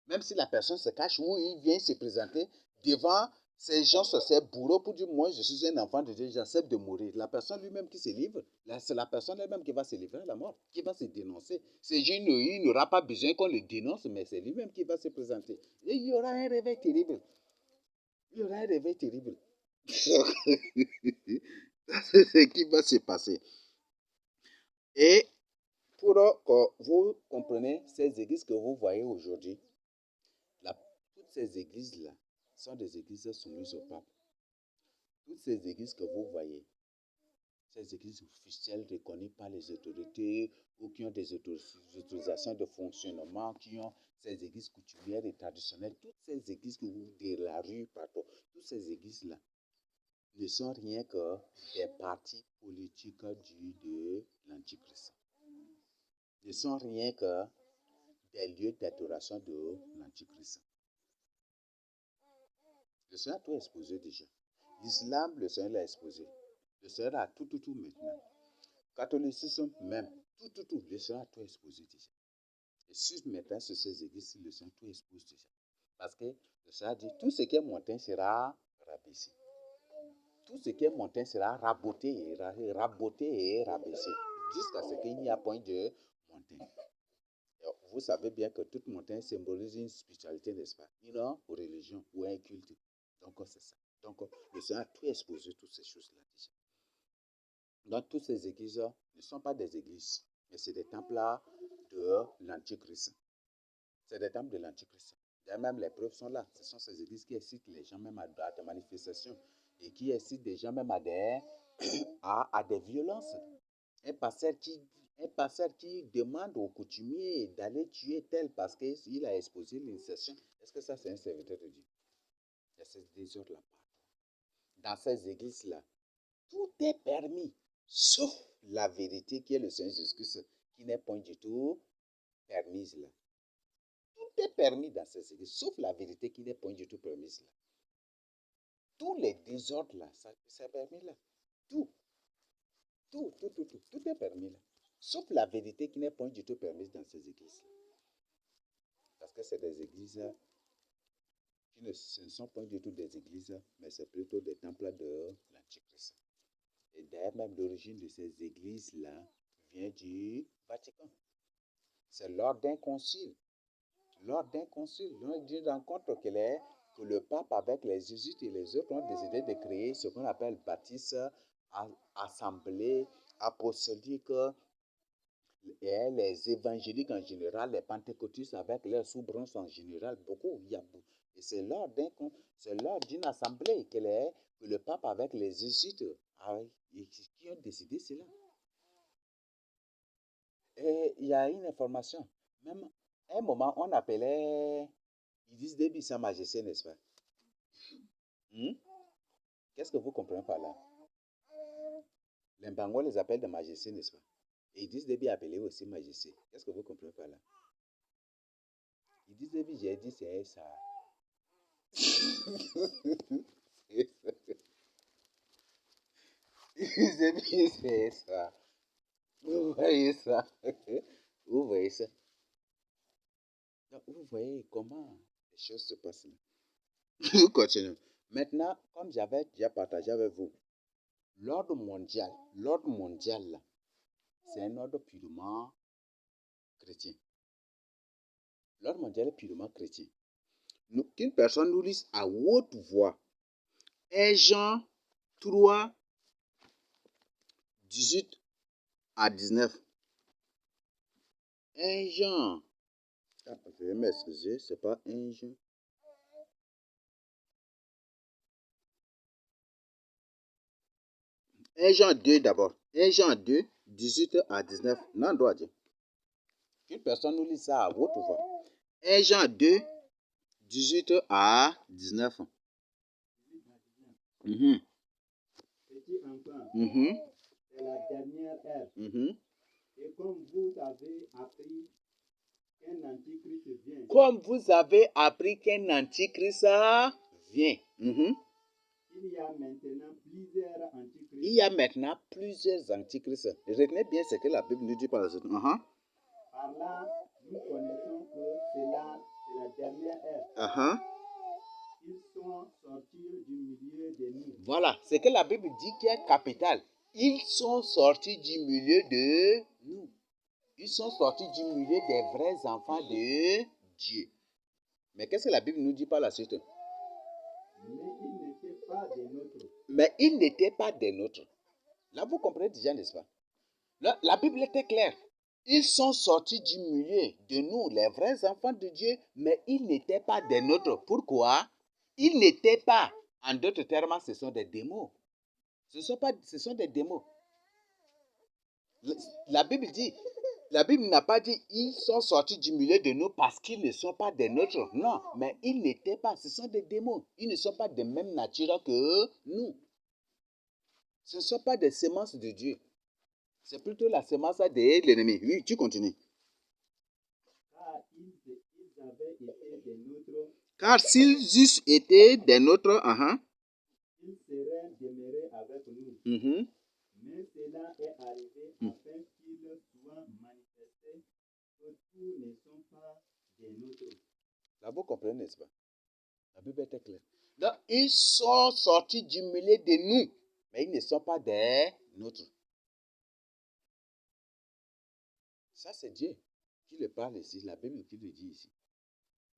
Même si la personne se cache ou il vient se présenter devant ces gens, ces bourreaux pour dire moi je suis un enfant de Dieu, j'accepte de mourir. La personne lui-même qui se livre, c'est la personne elle-même qui va se livrer à la mort, qui va se dénoncer. C'est juste il n'aura pas besoin qu'on le dénonce, mais c'est lui-même qui va se présenter. Et il y aura un réveil terrible. Il y aura un réveil terrible. C'est ce qui va se passer. Et pour que vous compreniez ces églises que vous voyez aujourd'hui, toutes ces églises-là sont des églises soumises au pape. Toutes ces églises que vous voyez, ces églises officielles reconnues par les autorités ou qui ont des autorisations de fonctionnement, qui ont ces églises coutumières et traditionnelles, toutes ces églises que vous de la rue, partout, toutes ces églises-là ne sont rien que des partis politiques de l'Antichrist. Ne sont rien que des lieux d'adoration de l'Antichrist. Le Seigneur a tout exposé déjà. L'islam, le Seigneur l'a exposé. Le Seigneur a tout maintenant. Catholicisme même, tout. Le Seigneur a tout exposé déjà. Et si maintenant sur ces églises, le Seigneur tout expose déjà. Parce que le Seigneur dit, tout ce qui est montagne sera rabaissé. Tout ce qui est montagne sera raboté et rabaissé. Jusqu'à ce qu'il n'y a point de montagne. Vous savez bien que toute montagne symbolise une spiritualité, n'est-ce pas? Une religion ou un culte. Donc, c'est ça. Donc, le Seigneur a tout exposé, toutes ces choses-là déjà. Donc, toutes ces églises ne sont pas des églises, mais c'est des temples de l'Antichrist. C'est des temples de l'Antichrist. Même les preuves sont là. Ce sont ces églises qui incitent les gens même à des manifestations et qui incitent des gens même à des violences. Un pasteur qui demande aux coutumiers d'aller tuer tel parce qu'il a exposé l'initiation. Est-ce que ça, c'est un serviteur de Dieu? Il y a ce désordre-là. Dans ces églises-là, tout est permis, sauf la vérité qui est le Seigneur Jésus-Christ, qui n'est point du tout permise là. Tout est permis dans ces églises, sauf la vérité qui n'est point du tout permise là. Tous les désordres là, ça est permis là. Tout est permis là. Sauf la vérité qui n'est point du tout permise dans ces églises. Parce que c'est des églises qui ce ne sont pas du tout des églises, mais c'est plutôt des temples de l'Antichrist. Et d'ailleurs, même l'origine de ces églises-là vient du Vatican. C'est lors d'un concile. Lors d'une rencontre que le pape avec les jésuites et les autres ont décidé de créer ce qu'on appelle baptiste, assemblée apostolique, et les évangéliques en général, les pentecôtistes avec leurs sous-branches en général, beaucoup. Et c'est lors d'une assemblée que le pape avec les jésuites qui ont décidé cela. Et il y a une information. Même à un moment, on appelait Idriss Déby Sa Majesté, n'est-ce pas? Qu'est-ce que vous comprenez par là? Les Mbangwa les appellent de Majesté, n'est-ce pas? Et Idriss Déby est appelé aussi Majesté. Qu'est-ce que vous comprenez par là? Idriss Déby, j'ai dit c'est ça. Idriss Déby, c'est ça. Vous voyez ça? Vous voyez ça? Donc, vous voyez comment les choses se passent là. Nous continuons. Maintenant, comme j'avais déjà partagé avec vous, l'ordre mondial là, c'est un ordre purement chrétien. L'ordre mondial est purement chrétien. Qu'une personne nous lise à haute voix 1 Jean 3, 18 à 19. 1 Jean. Je vais m'excuser, c'est pas 1 Jean. Un Jean 2 d'abord. 1 Jean 2, 18 à 19. Non, doit dire. Une personne nous lit ça à haute voix. 1 Jean 2, 18 à 19. Petit enfant, c'est la dernière ère. Et comme vous avez appris qu'un antichrist vient. Comme vous avez appris qu'un antichrist vient. Il y a maintenant plusieurs antichrists. Retenez bien ce que la Bible nous dit par la suite. Par là, nous connaissons que c'est la dernière ère. Ils sont sortis du milieu de nous. Voilà, ce que la Bible dit qui est capital. Ils sont sortis du milieu de nous. Ils sont sortis du milieu des vrais enfants de Dieu. Mais qu'est-ce que la Bible nous dit par la suite? Mais ils n'étaient pas des nôtres. Là, vous comprenez déjà, n'est-ce pas? Là, la Bible était claire. Ils sont sortis du milieu de nous, les vrais enfants de Dieu, mais ils n'étaient pas des nôtres. Pourquoi? Ils n'étaient pas. En d'autres termes, ce sont des démons. Ce sont des démons. La Bible n'a pas dit ils sont sortis du milieu de nous parce qu'ils ne sont pas des nôtres. Non, mais ils n'étaient pas. Ce sont des démons. Ils ne sont pas de même nature que nous. Ce ne sont pas des semences de Dieu. C'est plutôt la semence de l'ennemi. Oui, tu continues. Car s'ils eussent été des nôtres, ils seraient demeurés avec nous. Mais cela est arrivé afin qu'il soit manifesté que tous ne sont pas des nôtres. Là, vous comprenez, n'est-ce pas? La Bible est claire. Donc, ils sont sortis du milieu de nous, mais ils ne sont pas des nôtres. Ça, c'est Dieu qui le parle ici, la Bible qui le dit ici.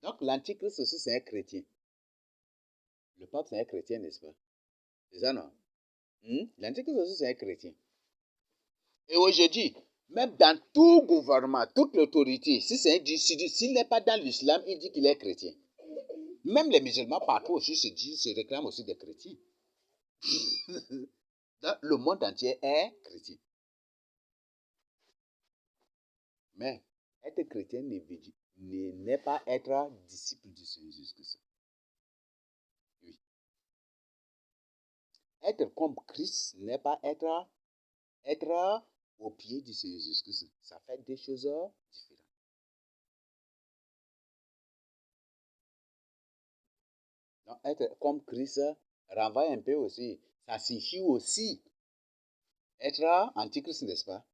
Donc, l'Antichrist aussi, c'est un chrétien. Le pape, c'est un chrétien, n'est-ce pas? C'est ça, non? L'Antichrist aussi, c'est un chrétien. Et aujourd'hui, Même dans tout gouvernement, toute l'autorité, si c'est un s'il n'est pas dans l'islam, il dit qu'il est chrétien. Même les musulmans partout aussi se réclament aussi des chrétiens. Le monde entier est chrétien. Mais être chrétien n'est pas être disciple du Seigneur Jésus-Christ. Oui. Être comme Christ n'est pas être au pied du Seigneur Jésus-Christ. Ça fait des choses différentes. Donc, être comme Christ renvoie un peu aussi. Ça signifie aussi être antichrist, n'est-ce pas?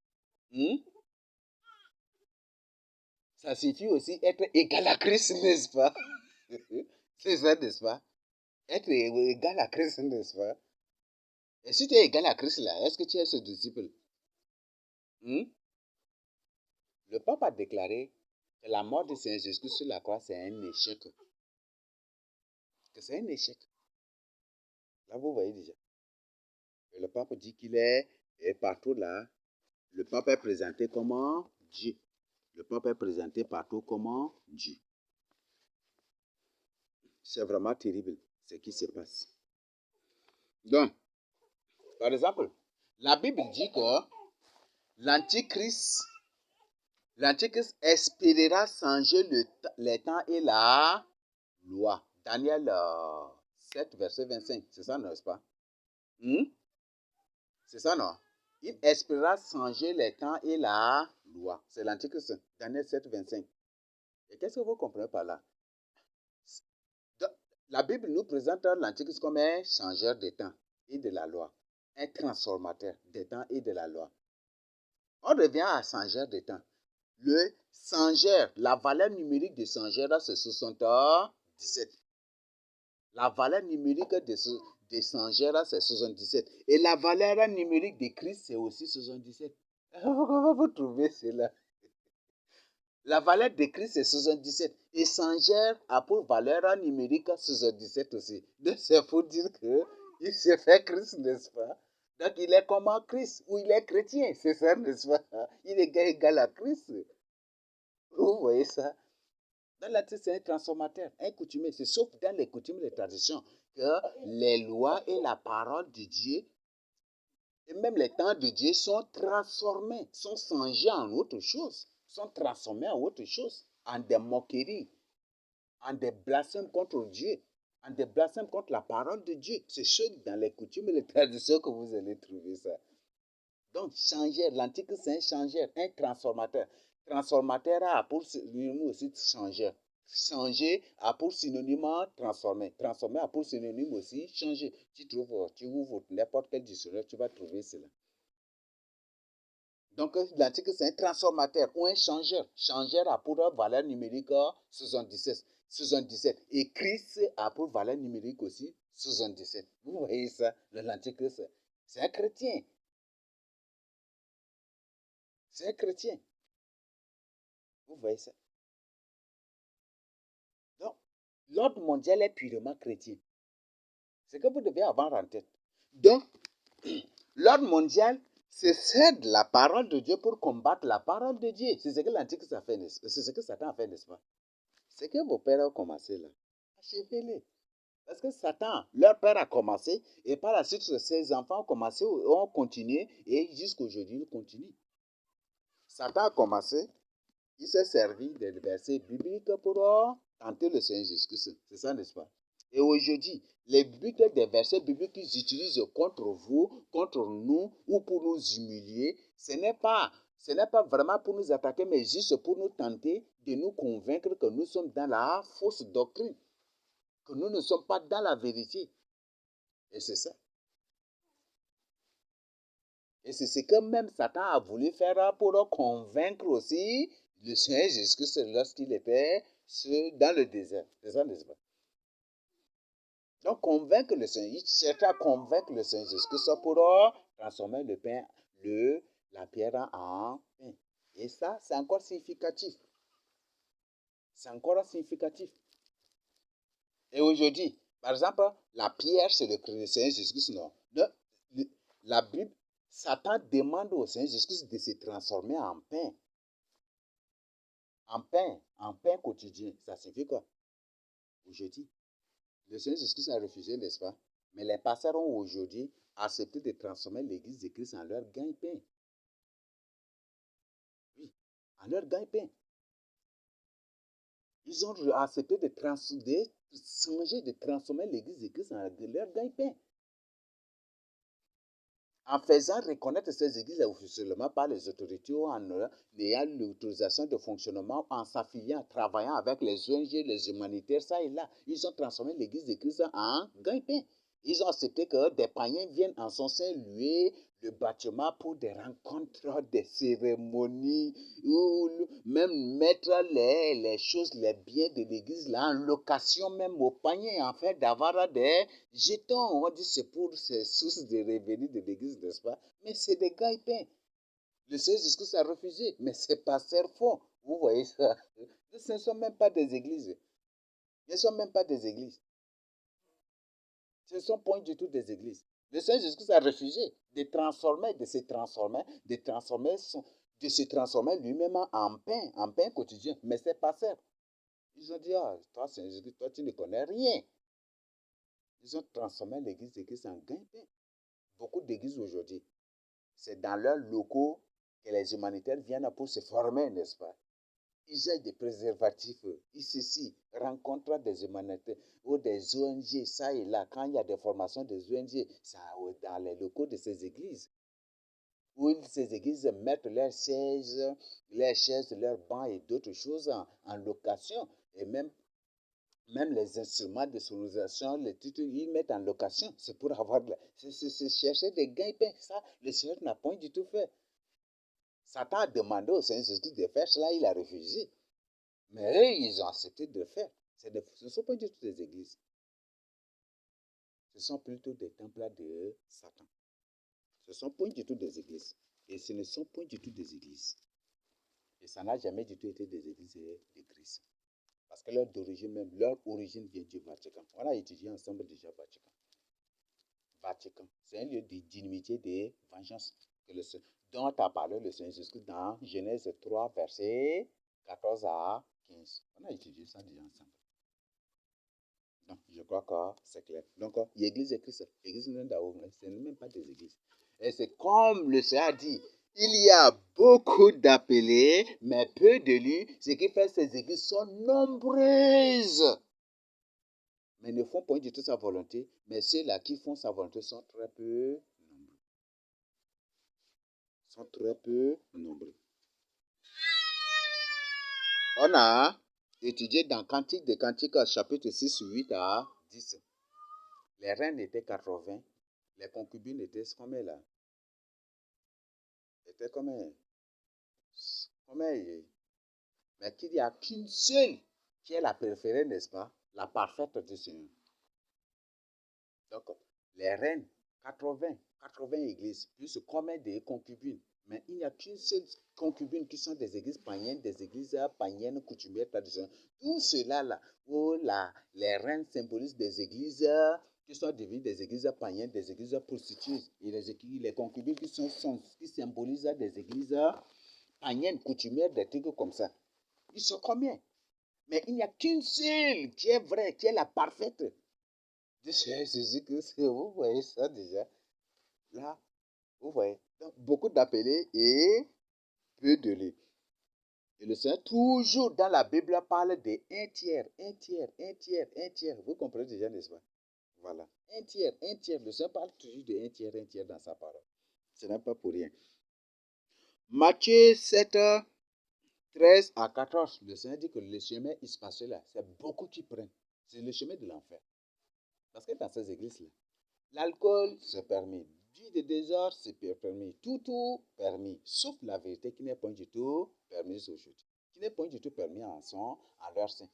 Ça signifie aussi être égal à Christ, n'est-ce pas? C'est ça, n'est-ce pas? Être égal à Christ, n'est-ce pas? Et si tu es égal à Christ, là, est-ce que tu es ce disciple? Le pape a déclaré que la mort de Saint Jésus sur la croix, c'est un échec. Que c'est un échec. Là, vous voyez déjà. Et le pape dit qu'il est partout là. Le pape est présenté comme Dieu. Le pape est présenté partout comme Dieu. C'est vraiment terrible ce qui se passe. Donc, par exemple, la Bible dit que l'Antichrist espérera changer les temps et la loi. Daniel 7, verset 25. C'est ça, n'est-ce pas? C'est ça, non? Il espérera changer les temps et la loi. C'est l'Antichrist. Daniel 7, 25. Et qu'est-ce que vous comprenez par là? La Bible nous présente l'Antichrist comme un changeur des temps et de la loi. Un transformateur des temps et de la loi. On revient à changeur des temps. Le changeur, la valeur numérique de changeur, c'est 77. La valeur numérique de changeur, c'est 77. Et la valeur numérique de Christ, c'est aussi 77. Comment vous trouvez cela? La valeur de Christ, c'est 77. Et changeur a pour valeur numérique 77 aussi. Donc, c'est pour dire qu'il s'est fait Christ, n'est-ce pas? Donc, il est comme Christ, ou il est chrétien, c'est ça, n'est-ce pas? Il est égal à Christ. Vous voyez ça? Dans la tête, c'est un transformateur, un coutumier. C'est sauf dans les coutumes et les traditions que les lois et la parole de Dieu, et même les temps de Dieu, sont transformés, sont changés en autre chose, sont transformés en autre chose, en des moqueries, en des blasphèmes contre Dieu, en des blasphèmes contre la parole de Dieu. C'est dans les coutumes et les traditions que vous allez trouver ça. Donc, changer, l'antique, c'est un changeur, un transformateur. Transformateur a pour synonyme aussi changer. Changer a pour synonyme transformer. Transformer a pour synonyme aussi changer. Tu ouvres n'importe quel dictionnaire, tu vas trouver cela. Donc, l'antique, c'est un transformateur ou un changeur. Changeur a pour valeur numérique 77. 77. Et Christ a pour valeur numérique aussi 77. Vous voyez ça? L'antique, c'est un chrétien. C'est un chrétien. Vous voyez ça? Donc, l'ordre mondial est purement chrétien. C'est ce que vous devez avoir en tête. Donc, l'ordre mondial, c'est cède la parole de Dieu pour combattre la parole de Dieu. C'est ce que l'Antichrist a fait, c'est ce que Satan a fait, n'est-ce pas? C'est que vos pères ont commencé là. Achevez-les. Parce que Satan, leur père a commencé, et par la suite, ses enfants ont commencé, ont continué, et jusqu'aujourd'hui, ils continuent. Satan a commencé, il s'est servi des versets bibliques pour tenter le Seigneur Jésus-Christ. C'est ça, n'est-ce pas? Et aujourd'hui, les buts des versets bibliques qu'ils utilisent contre vous, contre nous, ou pour nous humilier, ce n'est pas vraiment pour nous attaquer, mais juste pour nous tenter de nous convaincre que nous sommes dans la fausse doctrine, que nous ne sommes pas dans la vérité. Et c'est ça. Et c'est ce que même Satan a voulu faire pour convaincre aussi le Seigneur Jésus-Christ lorsqu'il était dans le désert. C'est ça, n'est-ce pas? Donc, convaincre le Seigneur, il cherchait à convaincre le Seigneur Jésus-Christ pour transformer le pain, la pierre en pain. Et ça, c'est encore significatif. C'est encore significatif. Et aujourd'hui, par exemple, la pierre, c'est le Seigneur Jésus-Christ, non. La Bible, Satan demande au Seigneur Jésus de se transformer en pain. En pain quotidien. Ça signifie quoi? Aujourd'hui, le Seigneur Jésus a refusé, n'est-ce pas? Mais les pasteurs ont aujourd'hui accepté de transformer l'église de Christ en leur gagne-pain. Oui, en leur gagne-pain. Ils ont accepté de transformer l'église de Christ en leur gagne-pain. En faisant reconnaître ces églises officiellement par les autorités ou en ayant l'autorisation de fonctionnement, en s'affiliant, travaillant avec les ONG, les humanitaires, ça et là, ils ont transformé l'église de Christ en gagne-pain. Ils ont accepté que des païens viennent en son sein louer le bâtiment pour des rencontres, des cérémonies, ou même mettre les choses, les biens de l'église là en location même aux païens, en fait, d'avoir des jetons. On dit c'est pour ces sources de revenus de l'église, n'est-ce pas? Mais c'est des gagne-pains. Le Seigneur Jésus a refusé, mais c'est pas faux. Vous voyez ça? Ce ne sont même pas des églises. Ce ne sont même pas des églises. Ce ne sont point du tout des églises. Le Seigneur Jésus a refusé de se transformer lui-même en pain quotidien. Mais c'est pas ça. Ils ont dit, ah, toi, Seigneur Jésus, toi, tu ne connais rien. Ils ont transformé l'église de Christ en gagne-pain. Beaucoup d'églises aujourd'hui, c'est dans leurs locaux que les humanitaires viennent pour se former, n'est-ce pas? Usage des préservatifs, ici, rencontre des humanitaires ou des ONG, ça et là, quand il y a des formations des ONG, ça dans les locaux de ces églises, où ces églises mettent leurs chaises, leurs bancs et d'autres choses en location, et même les instruments de sonorisation, les titres, ils mettent en location, c'est pour avoir, c'est chercher des gains-pains, ça, le Seigneur n'a pas du tout fait. Satan a demandé au Seigneur Jésus de faire cela, il a refusé. Mais eux, ils ont accepté de le faire. Ce ne sont pas du tout des églises. Ce sont plutôt des temples de Satan. Ce ne sont pas du tout des églises. Et ce ne sont pas du tout des églises. Et ça n'a jamais du tout été des églises de Christ. Parce que leur origine vient du Vatican. On a étudié ensemble déjà Vatican. Vatican, c'est un lieu d'inimitié, de vengeance. Dont a parlé le Seigneur Jésus dans Genèse 3, verset 14 à 15. On a étudié ça déjà ensemble. Donc, je crois que c'est clair. Donc, l'église de Christ, l'église de ce n'est même pas des églises. Et c'est comme le Seigneur a dit, il y a beaucoup d'appelés, mais peu d'élus. Ce qui fait que ces églises sont nombreuses, mais ne font pas du tout sa volonté. Mais ceux-là qui font sa volonté sont très peu nombreux. On a étudié dans Cantique des Cantiques, chapitre 6, 8 à 10. Les reines étaient 80, les concubines étaient combien là? Étaient combien? Mais qu'il n'y a qu'une seule qui est la préférée, n'est-ce pas? La parfaite du Seigneur. Donc, les reines, 80 églises, plus combien de concubines? Mais il n'y a qu'une seule concubine qui sont des églises païennes, coutumières, traditionnelles. Tout cela là, où les reines symbolisent des églises qui sont devenues des églises païennes, des églises prostituées. Et les concubines qui symbolisent des églises païennes, coutumières, des trucs comme ça. Ils sont combien? Mais il n'y a qu'une seule qui est vraie, qui est la parfaite. Jésus-Christ, vous voyez ça déjà. Là, vous voyez. Donc, beaucoup d'appelés et peu de lits. Et le Seigneur, toujours dans la Bible, parle de un tiers. Vous comprenez déjà, n'est-ce pas? Voilà. Un tiers. Le Seigneur parle toujours de un tiers dans sa parole. Ce n'est pas pour rien. Matthieu 7, 13 à 14, le Seigneur dit que le chemin espacé là, c'est beaucoup qui prennent. C'est le chemin de l'enfer. Parce que dans ces églises-là, l'alcool, c'est permis. Du de désordre, c'est permis. Tout permis. Sauf la vérité qui n'est pas du tout permise aujourd'hui. Qui n'est pas du tout permis en leur sein.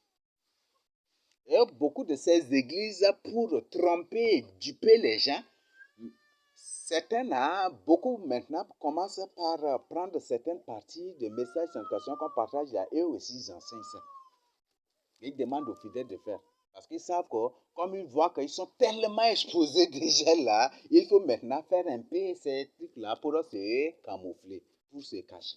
Et beaucoup de ces églises, pour tromper et duper les gens, beaucoup maintenant commencent par prendre certaines parties de messages d'éducation qu'on partage là, eux aussi ils enseignent ça. Ils demandent aux fidèles de faire. Parce qu'ils savent que, comme ils voient qu'ils sont tellement exposés déjà là, il faut maintenant faire un peu ces trucs-là pour se camoufler, pour se cacher.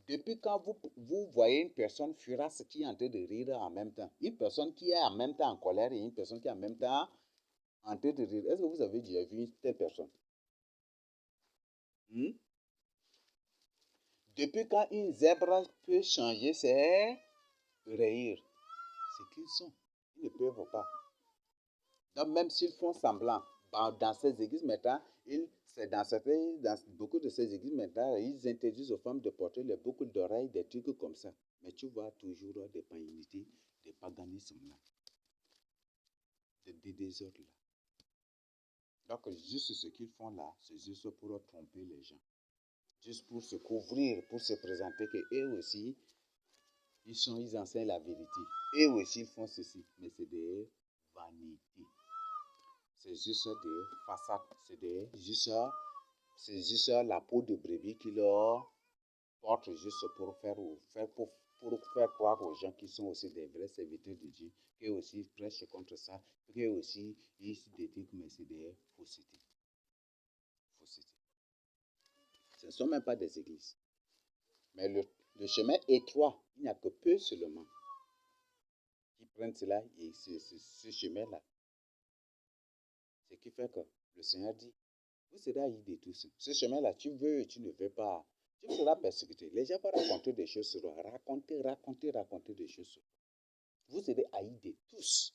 Depuis quand vous voyez une personne furace qui est en train de rire en même temps, une personne qui est en même temps en colère et une personne qui est en même temps en train de rire, est-ce que vous avez déjà vu une telle personne? Hmm? Depuis quand une zèbre peut changer ses rires, c'est qu'ils sont. Ils ne peuvent pas. Donc même s'ils font semblant, dans ces églises maintenant, dans beaucoup de ces églises maintenant, ils interdisent aux femmes de porter les boucles d'oreilles, des trucs comme ça. Mais tu vois toujours des païnités, des paganismes là, des désordres là. Donc juste ce qu'ils font là, c'est juste pour tromper les gens. Juste pour se couvrir, pour se présenter qu'eux aussi, ils enseignent la vérité. Eux aussi, ils font ceci. Mais c'est des vanités. C'est juste des façades. C'est juste la peau de brebis qui leur porte juste pour faire croire aux gens qui sont aussi des vrais serviteurs de Dieu, qu'eux aussi ils prêchent contre ça, qu'eux aussi ils se détruisent, mais c'est des faussetés. Ce ne sont même pas des églises. Mais le chemin étroit, il n'y a que peu seulement qui prennent cela et ce chemin-là. Ce qui fait que le Seigneur dit, vous serez haïs de tous. Ce chemin-là, tu veux et tu ne veux pas. Tu seras persécuté. Les gens vont raconter des choses sur toi. Raconter des choses sur toi. Vous serez haïs de tous.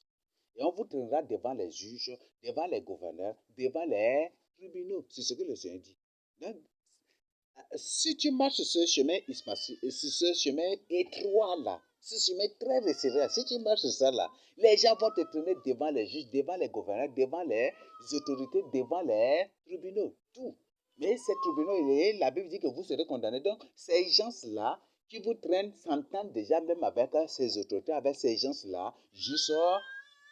Et on vous traînera devant les juges, devant les gouverneurs, devant les tribunaux. C'est ce que le Seigneur dit. Donc, si tu marches sur ce chemin étroit là, ce chemin très resserré, si tu marches sur ça là, les gens vont te traîner devant les juges, devant les gouverneurs, devant les autorités, devant les tribunaux, tout. Mais ces tribunaux, la Bible dit que vous serez condamnés. Donc, ces gens-là qui vous traînent s'entendent déjà même avec ces autorités, avec ces gens-là, juste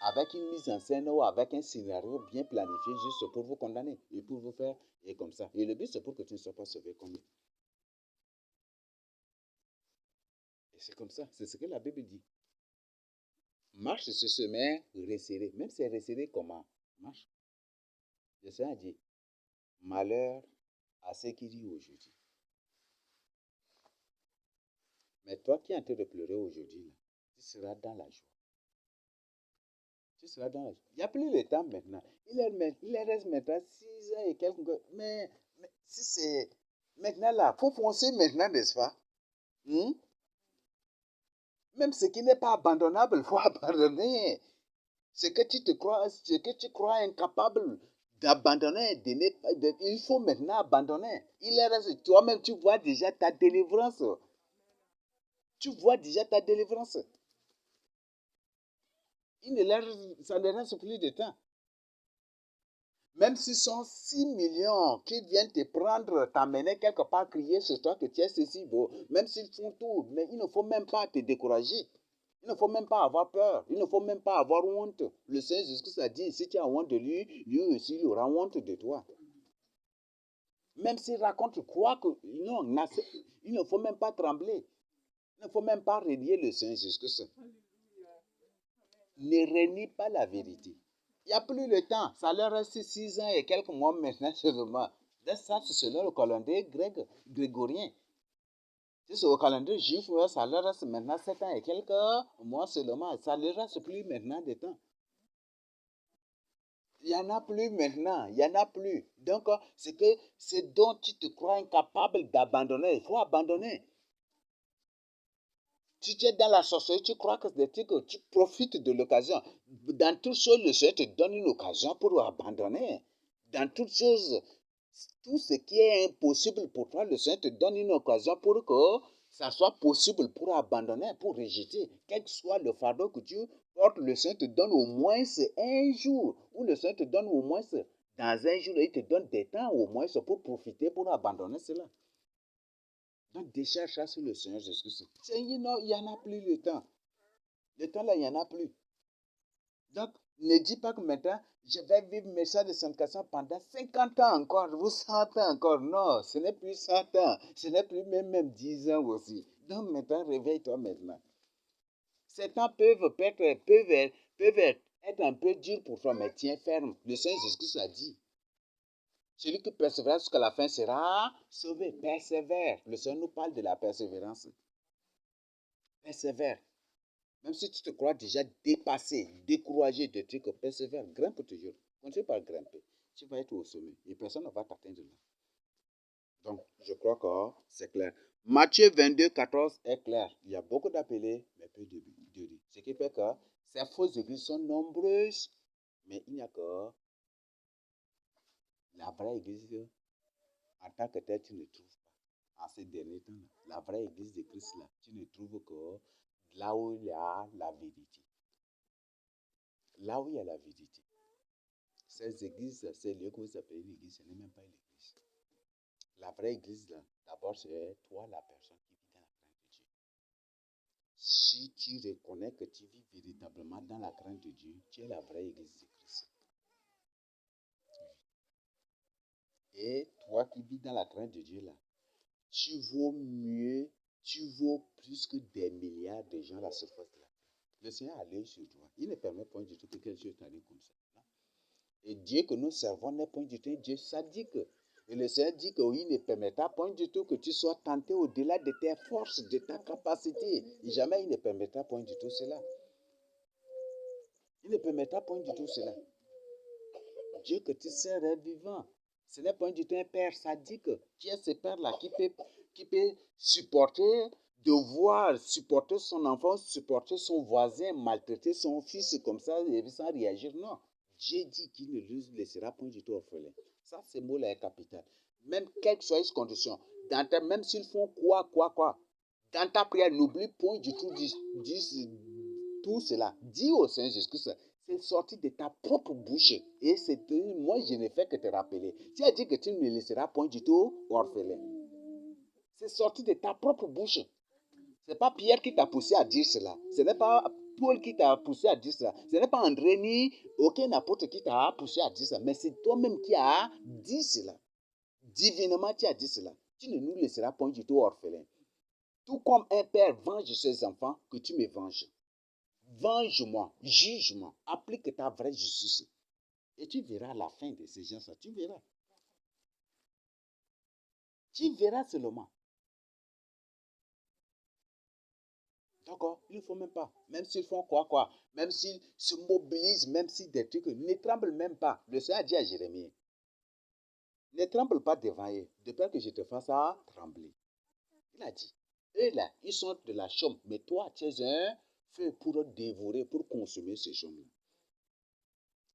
avec une mise en scène ou avec un scénario bien planifié, juste pour vous condamner et pour vous faire et comme ça. Et le but, c'est pour que tu ne sois pas sauvé comme eux. Et c'est comme ça. C'est ce que la Bible dit. Marche sur ce chemin resserré. Même si c'est resserré, comment? Marche. Le Seigneur dit, malheur à ceux qui rient aujourd'hui. Mais toi qui es en train de pleurer aujourd'hui, tu seras dans la joie. Tu seras dans la joie. Il n'y a plus le temps maintenant. Il reste maintenant 6 ans et quelques... Mais si c'est... Maintenant là, il faut foncer maintenant, n'est-ce pas? Même ce qui n'est pas abandonnable, il faut abandonner. Ce que tu crois incapable d'abandonner, il faut maintenant abandonner. Il reste, toi-même, tu vois déjà ta délivrance. Tu vois déjà ta délivrance. Ça ne reste plus de temps. Même si ce sont 6 millions qui viennent te prendre, t'amener quelque part, crier sur toi que tu es ceci beau, même s'ils font tout, mais il ne faut même pas te décourager. Il ne faut même pas avoir peur. Il ne faut même pas avoir honte. Le Seigneur Jésus a dit, si tu as honte de lui, lui aussi, il aura honte de toi. Même s'il raconte quoi que... Non, il ne faut même pas trembler. Il ne faut même pas renier le Seigneur Jésus. Ne renie pas la vérité. Il n'y a plus le temps. Ça leur reste 6 ans et quelques mois maintenant seulement. Ça, c'est selon le calendrier grégorien. Si c'est au calendrier juif, ça leur reste maintenant 7 ans et quelques mois seulement. Ça ne leur reste plus maintenant de temps. Il n'y en a plus maintenant. Il n'y en a plus. Donc, ce dont tu te crois incapable d'abandonner, il faut abandonner. Si tu es dans la sorcellerie, tu crois que tu profites de l'occasion. Dans toutes choses, le Seigneur te donne une occasion pour abandonner. Dans toutes choses, tout ce qui est impossible pour toi, le Seigneur te donne une occasion pour que ça soit possible pour abandonner, pour rejeter. Quel que soit le fardeau que tu portes, le Seigneur te donne au moins un jour, ou le Seigneur te donne au moins, dans un jour, il te donne des temps au moins pour profiter, pour abandonner cela. Donc, décharge ça sur le Seigneur Jésus-Christ. Il n'y en a plus le temps. Le temps là, il n'y en a plus. Donc, ne dis pas que maintenant, je vais vivre mes message de sanctification pendant 50 ans encore, ou 100 ans encore. Non, ce n'est plus 100 ans. Ce n'est plus même 10 ans aussi. Donc, maintenant, réveille-toi maintenant. Ces temps peuvent être un peu durs pour toi, mais tiens ferme. Le Seigneur Jésus a dit, celui qui persévère jusqu'à la fin sera sauvé. Persévère. Le Seigneur nous parle de la persévérance. Persévère. Même si tu te crois déjà dépassé, découragé de trucs, persévère. Grimpe toujours. Continue par grimper. Tu vas être au sommet et personne ne va t'atteindre là. Donc, je crois que c'est clair. Matthieu 22, 14 est clair. Il y a beaucoup d'appelés, mais peu de riz. Ce qui fait que ces fausses églises sont nombreuses, mais il n'y a que la vraie église en tant que telle, tu ne trouves pas. En ces derniers temps, la vraie église de Christ, là, tu ne trouves que là où il y a la vérité. Là où il y a la vérité. Ces églises, ces lieux que vous appelez l'église, ce n'est même pas une église. La vraie église, là, d'abord, c'est toi, la personne qui vit dans la crainte de Dieu. Si tu reconnais que tu vis véritablement dans la crainte de Dieu, tu es la vraie église de Christ. Et toi qui vis dans la crainte de Dieu, là, tu vaux mieux, tu vaux plus que des milliards de gens à la surface de la terre. Le Seigneur a l'œil sur toi. Il ne permet pas du tout que quelque chose t'arrive comme ça. Non? Et Dieu que nous servons n'est point du tout un Dieu sadique. Et le Seigneur dit qu'il ne permettra point du tout que tu sois tenté au-delà de tes forces, de ta capacité. Et jamais il ne permettra point du tout cela. Il ne permettra point du tout cela. Dieu que tu sers est vivant. Ce n'est pas du tout un père sadique. Qui est ce père-là qui peut supporter, devoir supporter son enfant, supporter son voisin, maltraiter son fils comme ça et sans réagir? Non. Dieu dit qu'il ne lui laissera point du tout orphelin. Ça, ce mot-là est capital. Même quelle que soit les conditions, même s'ils font quoi, dans ta prière, n'oublie point du tout tout cela. Dis au Seigneur Jésus-Christ, c'est sorti de ta propre bouche. Et moi, je ne fais que te rappeler. Tu as dit que tu ne me laisseras point du tout orphelin. C'est sorti de ta propre bouche. Ce n'est pas Pierre qui t'a poussé à dire cela. Ce n'est pas Paul qui t'a poussé à dire cela. Ce n'est pas André ni aucun apôtre qui t'a poussé à dire cela. Mais c'est toi-même qui as dit cela. Divinement, tu as dit cela. Tu ne nous laisseras point du tout orphelin. Tout comme un père venge ses enfants, que tu me venges. Venge-moi, juge-moi, applique ta vraie justice. Et tu verras la fin de ces gens-là. Tu verras. Tu verras seulement. D'accord? Il ne faut même pas. Même s'ils font quoi. Même s'ils se mobilisent, même si des trucs, ne tremble même pas. Le Seigneur a dit à Jérémie, ne tremble pas devant eux, de peur que je te fasse à trembler. Il a dit, eux là, ils sont de la chaume, mais toi, tu es un feu pour dévorer, pour consommer ces chaumes-là.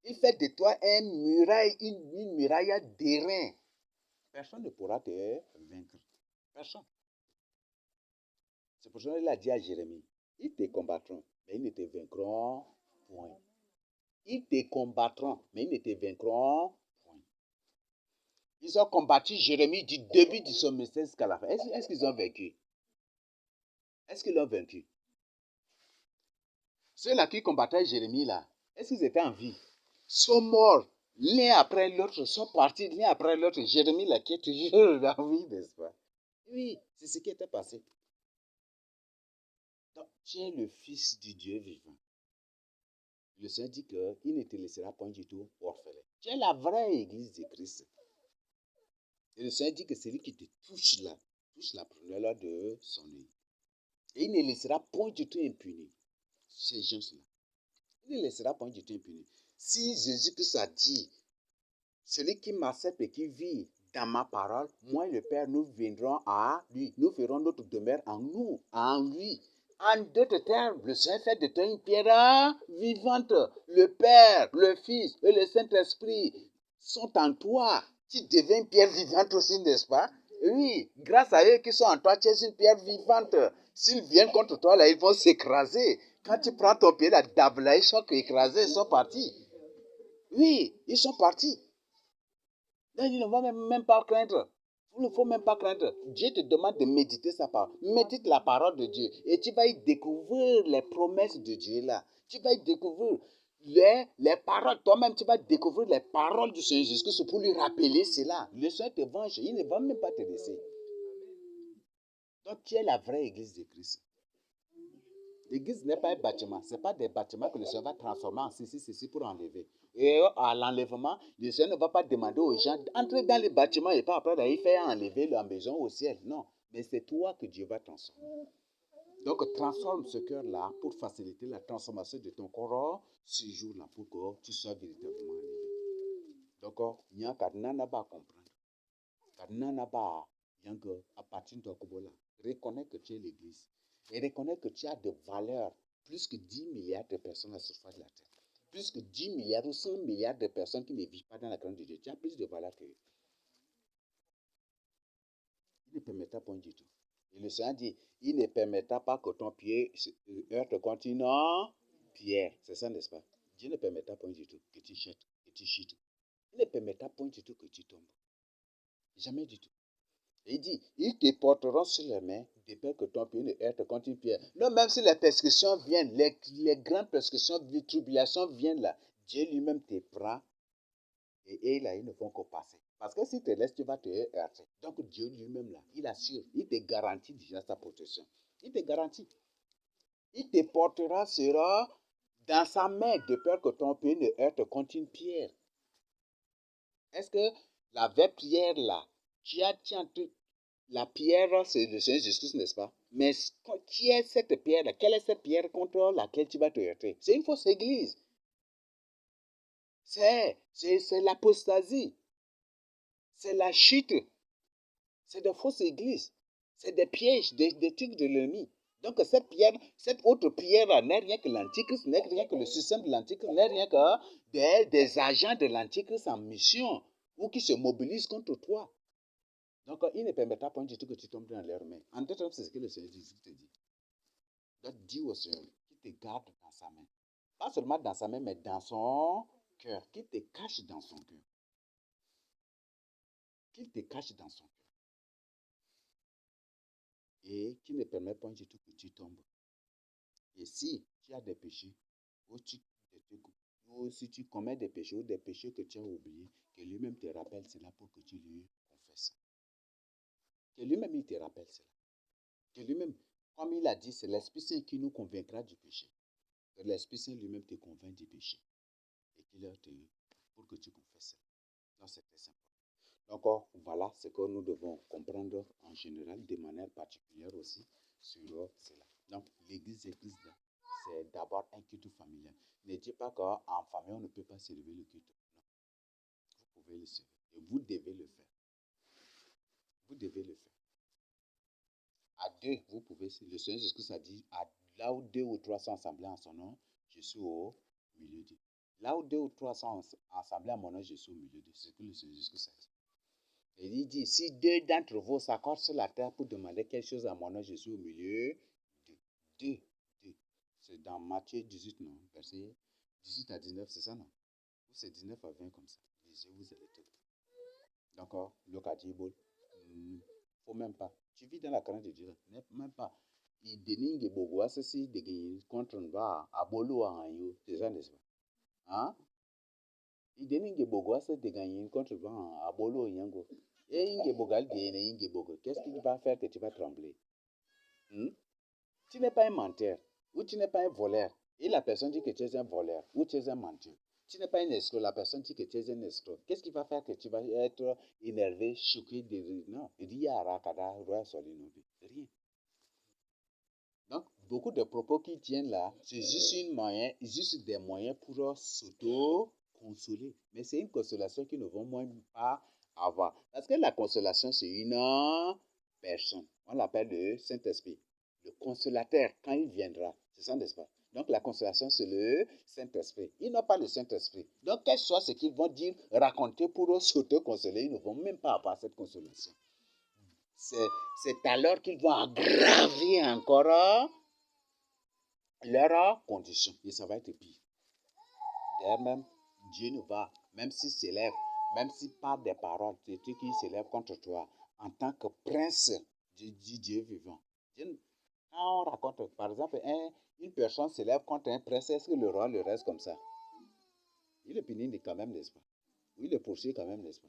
Il fait de toi une muraille d'airain. Personne ne pourra te vaincre. Personne. C'est pour ça qu'il a dit à Jérémie, ils te combattront, mais ils ne te vaincront point. Ils te combattront, mais ils ne te vaincront point. Ils ont combattu Jérémie du début de son message jusqu'à la fin. Est-ce qu'ils ont vaincu? Est-ce qu'ils l'ont vaincu? Ceux-là qui combattaient Jérémie, là, est-ce qu'ils étaient en vie? Sont morts, l'un après l'autre, sont partis l'un après l'autre. Jérémie, là, qui est toujours en vie, n'est-ce pas? Oui, c'est ce qui était passé. Donc, tu es le fils du Dieu vivant. Le Seigneur dit qu'il ne te laissera point du tout orphelin. Tu es la vraie église de Christ. Et le Seigneur dit que celui qui te touche la prunelle de son œil. Et il ne laissera point du tout impuni ces gens-là. Il ne laissera point du tout impuni. Si Jésus-Christ a dit, celui qui m'accepte et qui vit dans ma parole, moi et le Père, nous viendrons à lui. Nous ferons notre demeure en nous, en lui. En d'autres termes, le Seigneur fait de toi une pierre vivante. Le Père, le Fils et le Saint-Esprit sont en toi. Tu deviens une pierre vivante aussi, n'est-ce pas? Oui, grâce à eux qui sont en toi, tu es une pierre vivante. S'ils viennent contre toi, là, ils vont s'écraser. Quand tu prends ton pied, là, ils sont écrasés, ils sont partis. Oui, ils sont partis. Donc, il ne va même pas craindre. Il ne faut même pas craindre. Dieu te demande de méditer sa parole. Médite la parole de Dieu. Et tu vas y découvrir les promesses de Dieu là. Tu vas y découvrir les paroles. Toi-même, tu vas découvrir les paroles du Seigneur Jésus pour lui rappeler cela. Le Seigneur te venge. Il ne va même pas te laisser. Donc, tu es la vraie église de Christ. L'église n'est pas un bâtiment. Ce n'est pas des bâtiments que le Seigneur va transformer en ceci pour enlever. Et à l'enlèvement, le Seigneur ne va pas demander aux gens d'entrer dans les bâtiments et pas après d'aller faire enlever la maison au ciel. Non, mais c'est toi que Dieu va transformer. Donc, transforme ce cœur-là pour faciliter la transformation de ton corps ce jour-là pour que tu sois véritablement enlevé. Donc, il y a qu'à comprendre. À partir de Kobola, reconnais que tu es l'église et reconnais que tu as de valeur plus que 10 milliards de personnes à la surface de la terre. Plus que 10 milliards ou 100 milliards de personnes qui ne vivent pas dans la grande de Dieu. Tu as plus de valeur qu'eux. Il ne permettra pas du tout. Et le Seigneur dit, il ne permettra pas que ton pied heurte contre une pierre. C'est ça, n'est-ce pas? Dieu ne permettra pas du tout que tu chutes. Il ne permettra pas du tout que tu tombes. Jamais du tout. Et il dit, ils te porteront sur les mains, de peur que ton pied ne heurte contre une pierre. Non, même si les persécutions viennent, les grandes persécutions, les tribulations viennent là, Dieu lui-même te prend et là, ils ne font que passer. Parce que si tu te laisses, tu vas te heurter. Donc Dieu lui-même là, il assure, il te garantit déjà sa protection. Il te garantit. Il te portera, sera dans sa main, de peur que ton pied ne heurte contre une pierre. Est-ce que la vraie pierre là, la pierre, c'est le Seigneur Jésus, n'est-ce pas? Mais qui est cette pierre-là? Quelle est cette pierre contre laquelle tu vas te heurter? C'est une fausse église. C'est l'apostasie. C'est la chute. C'est de fausses églises. C'est des pièges, des trucs de l'ennemi. Donc cette pierre, cette autre pierre n'est rien que l'Antichrist, n'est rien que le système de l'Antichrist, n'est rien que des agents de l'Antichrist en mission ou qui se mobilisent contre toi. Donc, il ne permettra pas du tout que tu tombes dans leurs mains. En d'autres termes, c'est ce que le Seigneur te dit. Donc, dis au Seigneur qu'il te garde dans sa main. Pas seulement dans sa main, mais dans son cœur. Qu'il te cache dans son cœur. Qu'il te cache dans son cœur. Et qu'il ne permet pas du tout que tu tombes. Et si tu as des péchés, ou si tu commets des péchés, ou des péchés que tu as oubliés, que lui-même te rappelle cela pour que tu lui confesses. Que lui-même il te rappelle cela. Que lui-même, comme il a dit, c'est l'Esprit Saint qui nous convaincra du péché. Que l'Esprit Saint lui-même te convainc du péché. Et qu'il est pour que tu confesses cela. Donc c'est très simple. Donc voilà ce que nous devons comprendre en général, de manière particulière aussi, sur cela. Donc l'église, c'est d'abord un culte familial. Ne dites pas qu'en famille, on ne peut pas célébrer le culte. Non. Vous pouvez le célébrer. Et vous devez le faire. Vous devez le faire. À deux, vous pouvez. Le Seigneur Jésus a dit, là où deux ou trois sont assemblés en son nom, je suis au milieu d'eux. Là où deux ou trois sont assemblés en mon nom, je suis au milieu d'eux. C'est ce que le Seigneur Jésus a dit. Et il dit, si deux d'entre vous s'accordent sur la terre pour demander quelque chose à mon nom, je suis au milieu de deux. C'est dans Matthieu 18, non? Verset 18 à 19, c'est ça, non? Ou c'est 19 à 20 comme ça. Lisez, vous allez tout. D'accord? Le cas dit, faut même pas. Tu vis dans la crainte de Dieu, même pas. Il dénigre beaucoup, ceci de contre va à bolo à yo, c'est ça, n'est-ce pas? Hein? Il dénigre beaucoup, c'est de gagner contre va à bolo yango. Et il bogal dénigre beaucoup. Qu'est-ce qu'il va faire que tu vas trembler? Tu n'es pas un menteur, ou tu n'es pas un voleur. Et la personne dit que tu es un voleur, ou tu es un menteur. Tu n'es pas un escroc, la personne dit que tu es un escroc. Qu'est-ce qui va faire que tu vas être énervé, choqué, non, rien. Donc, beaucoup de propos qui tiennent là, c'est juste des moyens pour s'auto-consoler. Mais c'est une consolation qu'ils ne vont même pas avoir. Parce que la consolation, c'est une personne. On l'appelle le Saint-Esprit. Le consolateur, quand il viendra. C'est ça, n'est-ce pas? Donc, la consolation, c'est le Saint-Esprit. Ils n'ont pas le Saint-Esprit. Donc, quel soit ce qu'ils vont dire, raconter pour s'auto-consoler, ils ne vont même pas avoir cette consolation. C'est alors qu'ils vont aggraver encore leurs conditions. Et ça va être pire. D'ailleurs, même, Dieu ne va, même s'il s'élève, même s'il parle des paroles, des trucs qui s'élèvent contre toi, en tant que prince du Dieu vivant. Quand on raconte, par exemple, une personne s'élève contre un prince, est-ce que le roi le reste comme ça? Il le punit quand même, n'est-ce pas? Ou il le poursuit quand même, n'est-ce pas?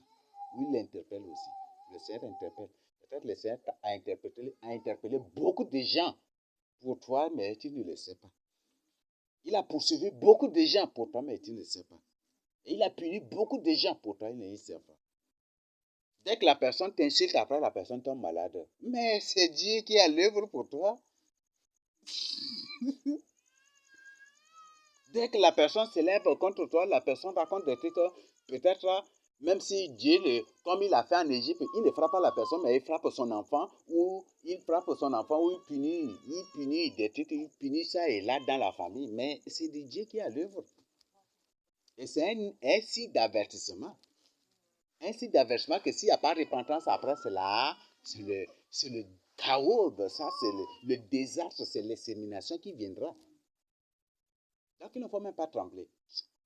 Ou il l'interpelle aussi. Le Seigneur interpelle. Peut-être le Seigneur a interpellé beaucoup de gens pour toi, mais tu ne le sais pas. Il a poursuivi beaucoup de gens pour toi, mais tu ne le sais pas. Et il a puni beaucoup de gens pour toi, il ne le sait pas. Dès que la personne t'insulte, après la personne tombe malade. Mais c'est Dieu qui est à l'œuvre pour toi. Dès que la personne s'élève contre toi, la personne raconte des trucs, peut-être, même si Dieu, comme il a fait en Égypte, il ne frappe pas la personne, mais il frappe son enfant, ou il frappe son enfant, ou il punit des trucs, il punit ça et là dans la famille. Mais c'est de Dieu qui est à l'œuvre. Et c'est un signe d'avertissement. Un signe d'avertissement que s'il n'y a pas de repentance après cela, c'est le chaos, ça, c'est le désastre, c'est l'extermination qui viendra. Donc il ne faut même pas trembler.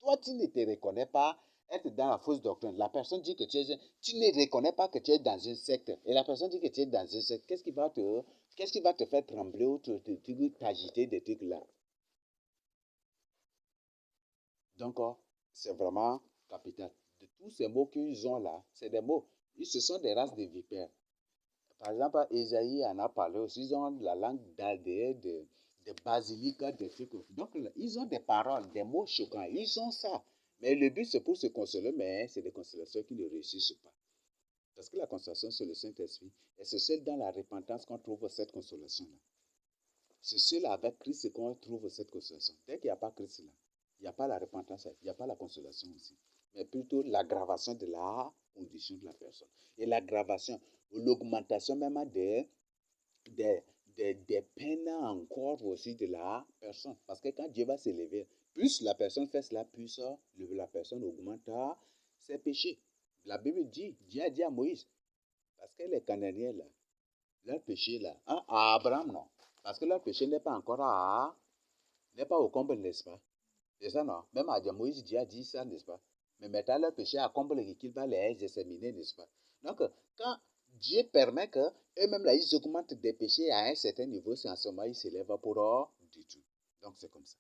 Toi, tu ne te reconnais pas être dans la fausse doctrine. La personne dit que tu ne reconnais pas que tu es dans une secte. Et la personne dit que tu es dans une secte. Qu'est-ce qui va te faire trembler ou t'agiter des trucs là? Donc, c'est vraiment capital. De tous ces mots qu'ils ont là, c'est des mots. Ce sont des races de vipères. Par exemple, Esaïe en a parlé aussi. Ils ont la langue d'aldéen, de basilic, des trucs. Donc, ils ont des paroles, des mots choquants. Ils ont ça. Mais le but, c'est pour se consoler, mais c'est des consolations qui ne réussissent pas. Parce que la consolation, c'est le Saint-Esprit. Et c'est seul dans la repentance qu'on trouve cette consolation-là. C'est seul avec Christ qu'on trouve cette consolation. Dès qu'il n'y a pas Christ là, il n'y a pas la repentance, il n'y a pas la consolation aussi. Mais plutôt l'aggravation de la condition de la personne. Et l'aggravation, l'augmentation même des, des peines encore aussi de la personne. Parce que quand Dieu va s'élever, plus la personne fait cela, plus la personne augmente ses péchés. La Bible dit, Dieu a dit à Moïse, parce que les Cananéens là, leur péché là, à Abraham non, parce que leur péché n'est pas encore n'est pas au comble, n'est-ce pas? C'est ça non? Même à Moïse, Dieu a dit ça, n'est-ce pas? Mais maintenant leur péché à comble et qu'il va les exterminer, n'est-ce pas? Donc, quand Dieu permet que eux-mêmes là, ils augmentent des péchés à un certain niveau, c'est en ce moment ils s'élèvent pour du tout. Donc, c'est comme ça.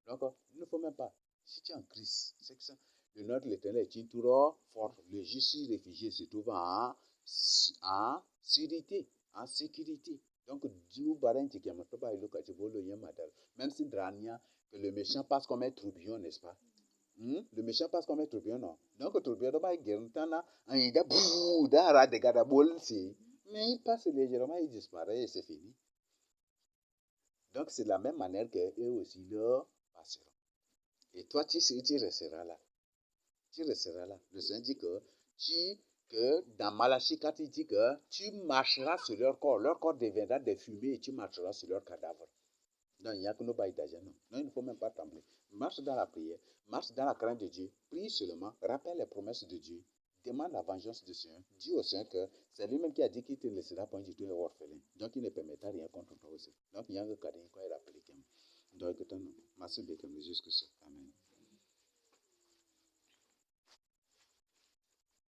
Donc, il ne faut même pas. Si tu es en Christ, c'est que ça. Le nom de l'Éternel est une tour forte. Le juste réfugié se trouve en sécurité. En sécurité. Donc, Dieu barenti qui a pas même si Drania, que le méchant passe comme un tourbillon, n'est-ce pas? Le méchant passe comme un tourbillon, non? Donc, le tourbillon, mais il passe légèrement, il disparaît et c'est fini. Donc, c'est de la même manière qu'eux aussi le passeront. Et toi, tu resteras là. Tu resteras là. Le Seigneur dit que dans Malachie 4, il dit que tu marcheras sur leur corps. Leur corps deviendra des fumées et tu marcheras sur leur cadavre. Non, il n'y a que nos bails d'argent. Non, il ne faut même pas trembler. Marche dans la prière. Marche dans la crainte de Dieu. Prie seulement. Rappelle les promesses de Dieu. Demande la vengeance du Seigneur. Dis au Seigneur que c'est lui-même qui a dit qu'il te laissera pas du tout orphelin. Donc, il ne permettra rien contre toi aussi. Donc, il y a un cas de quoi il rappelle. Donc, merci de jusque ça. Amen.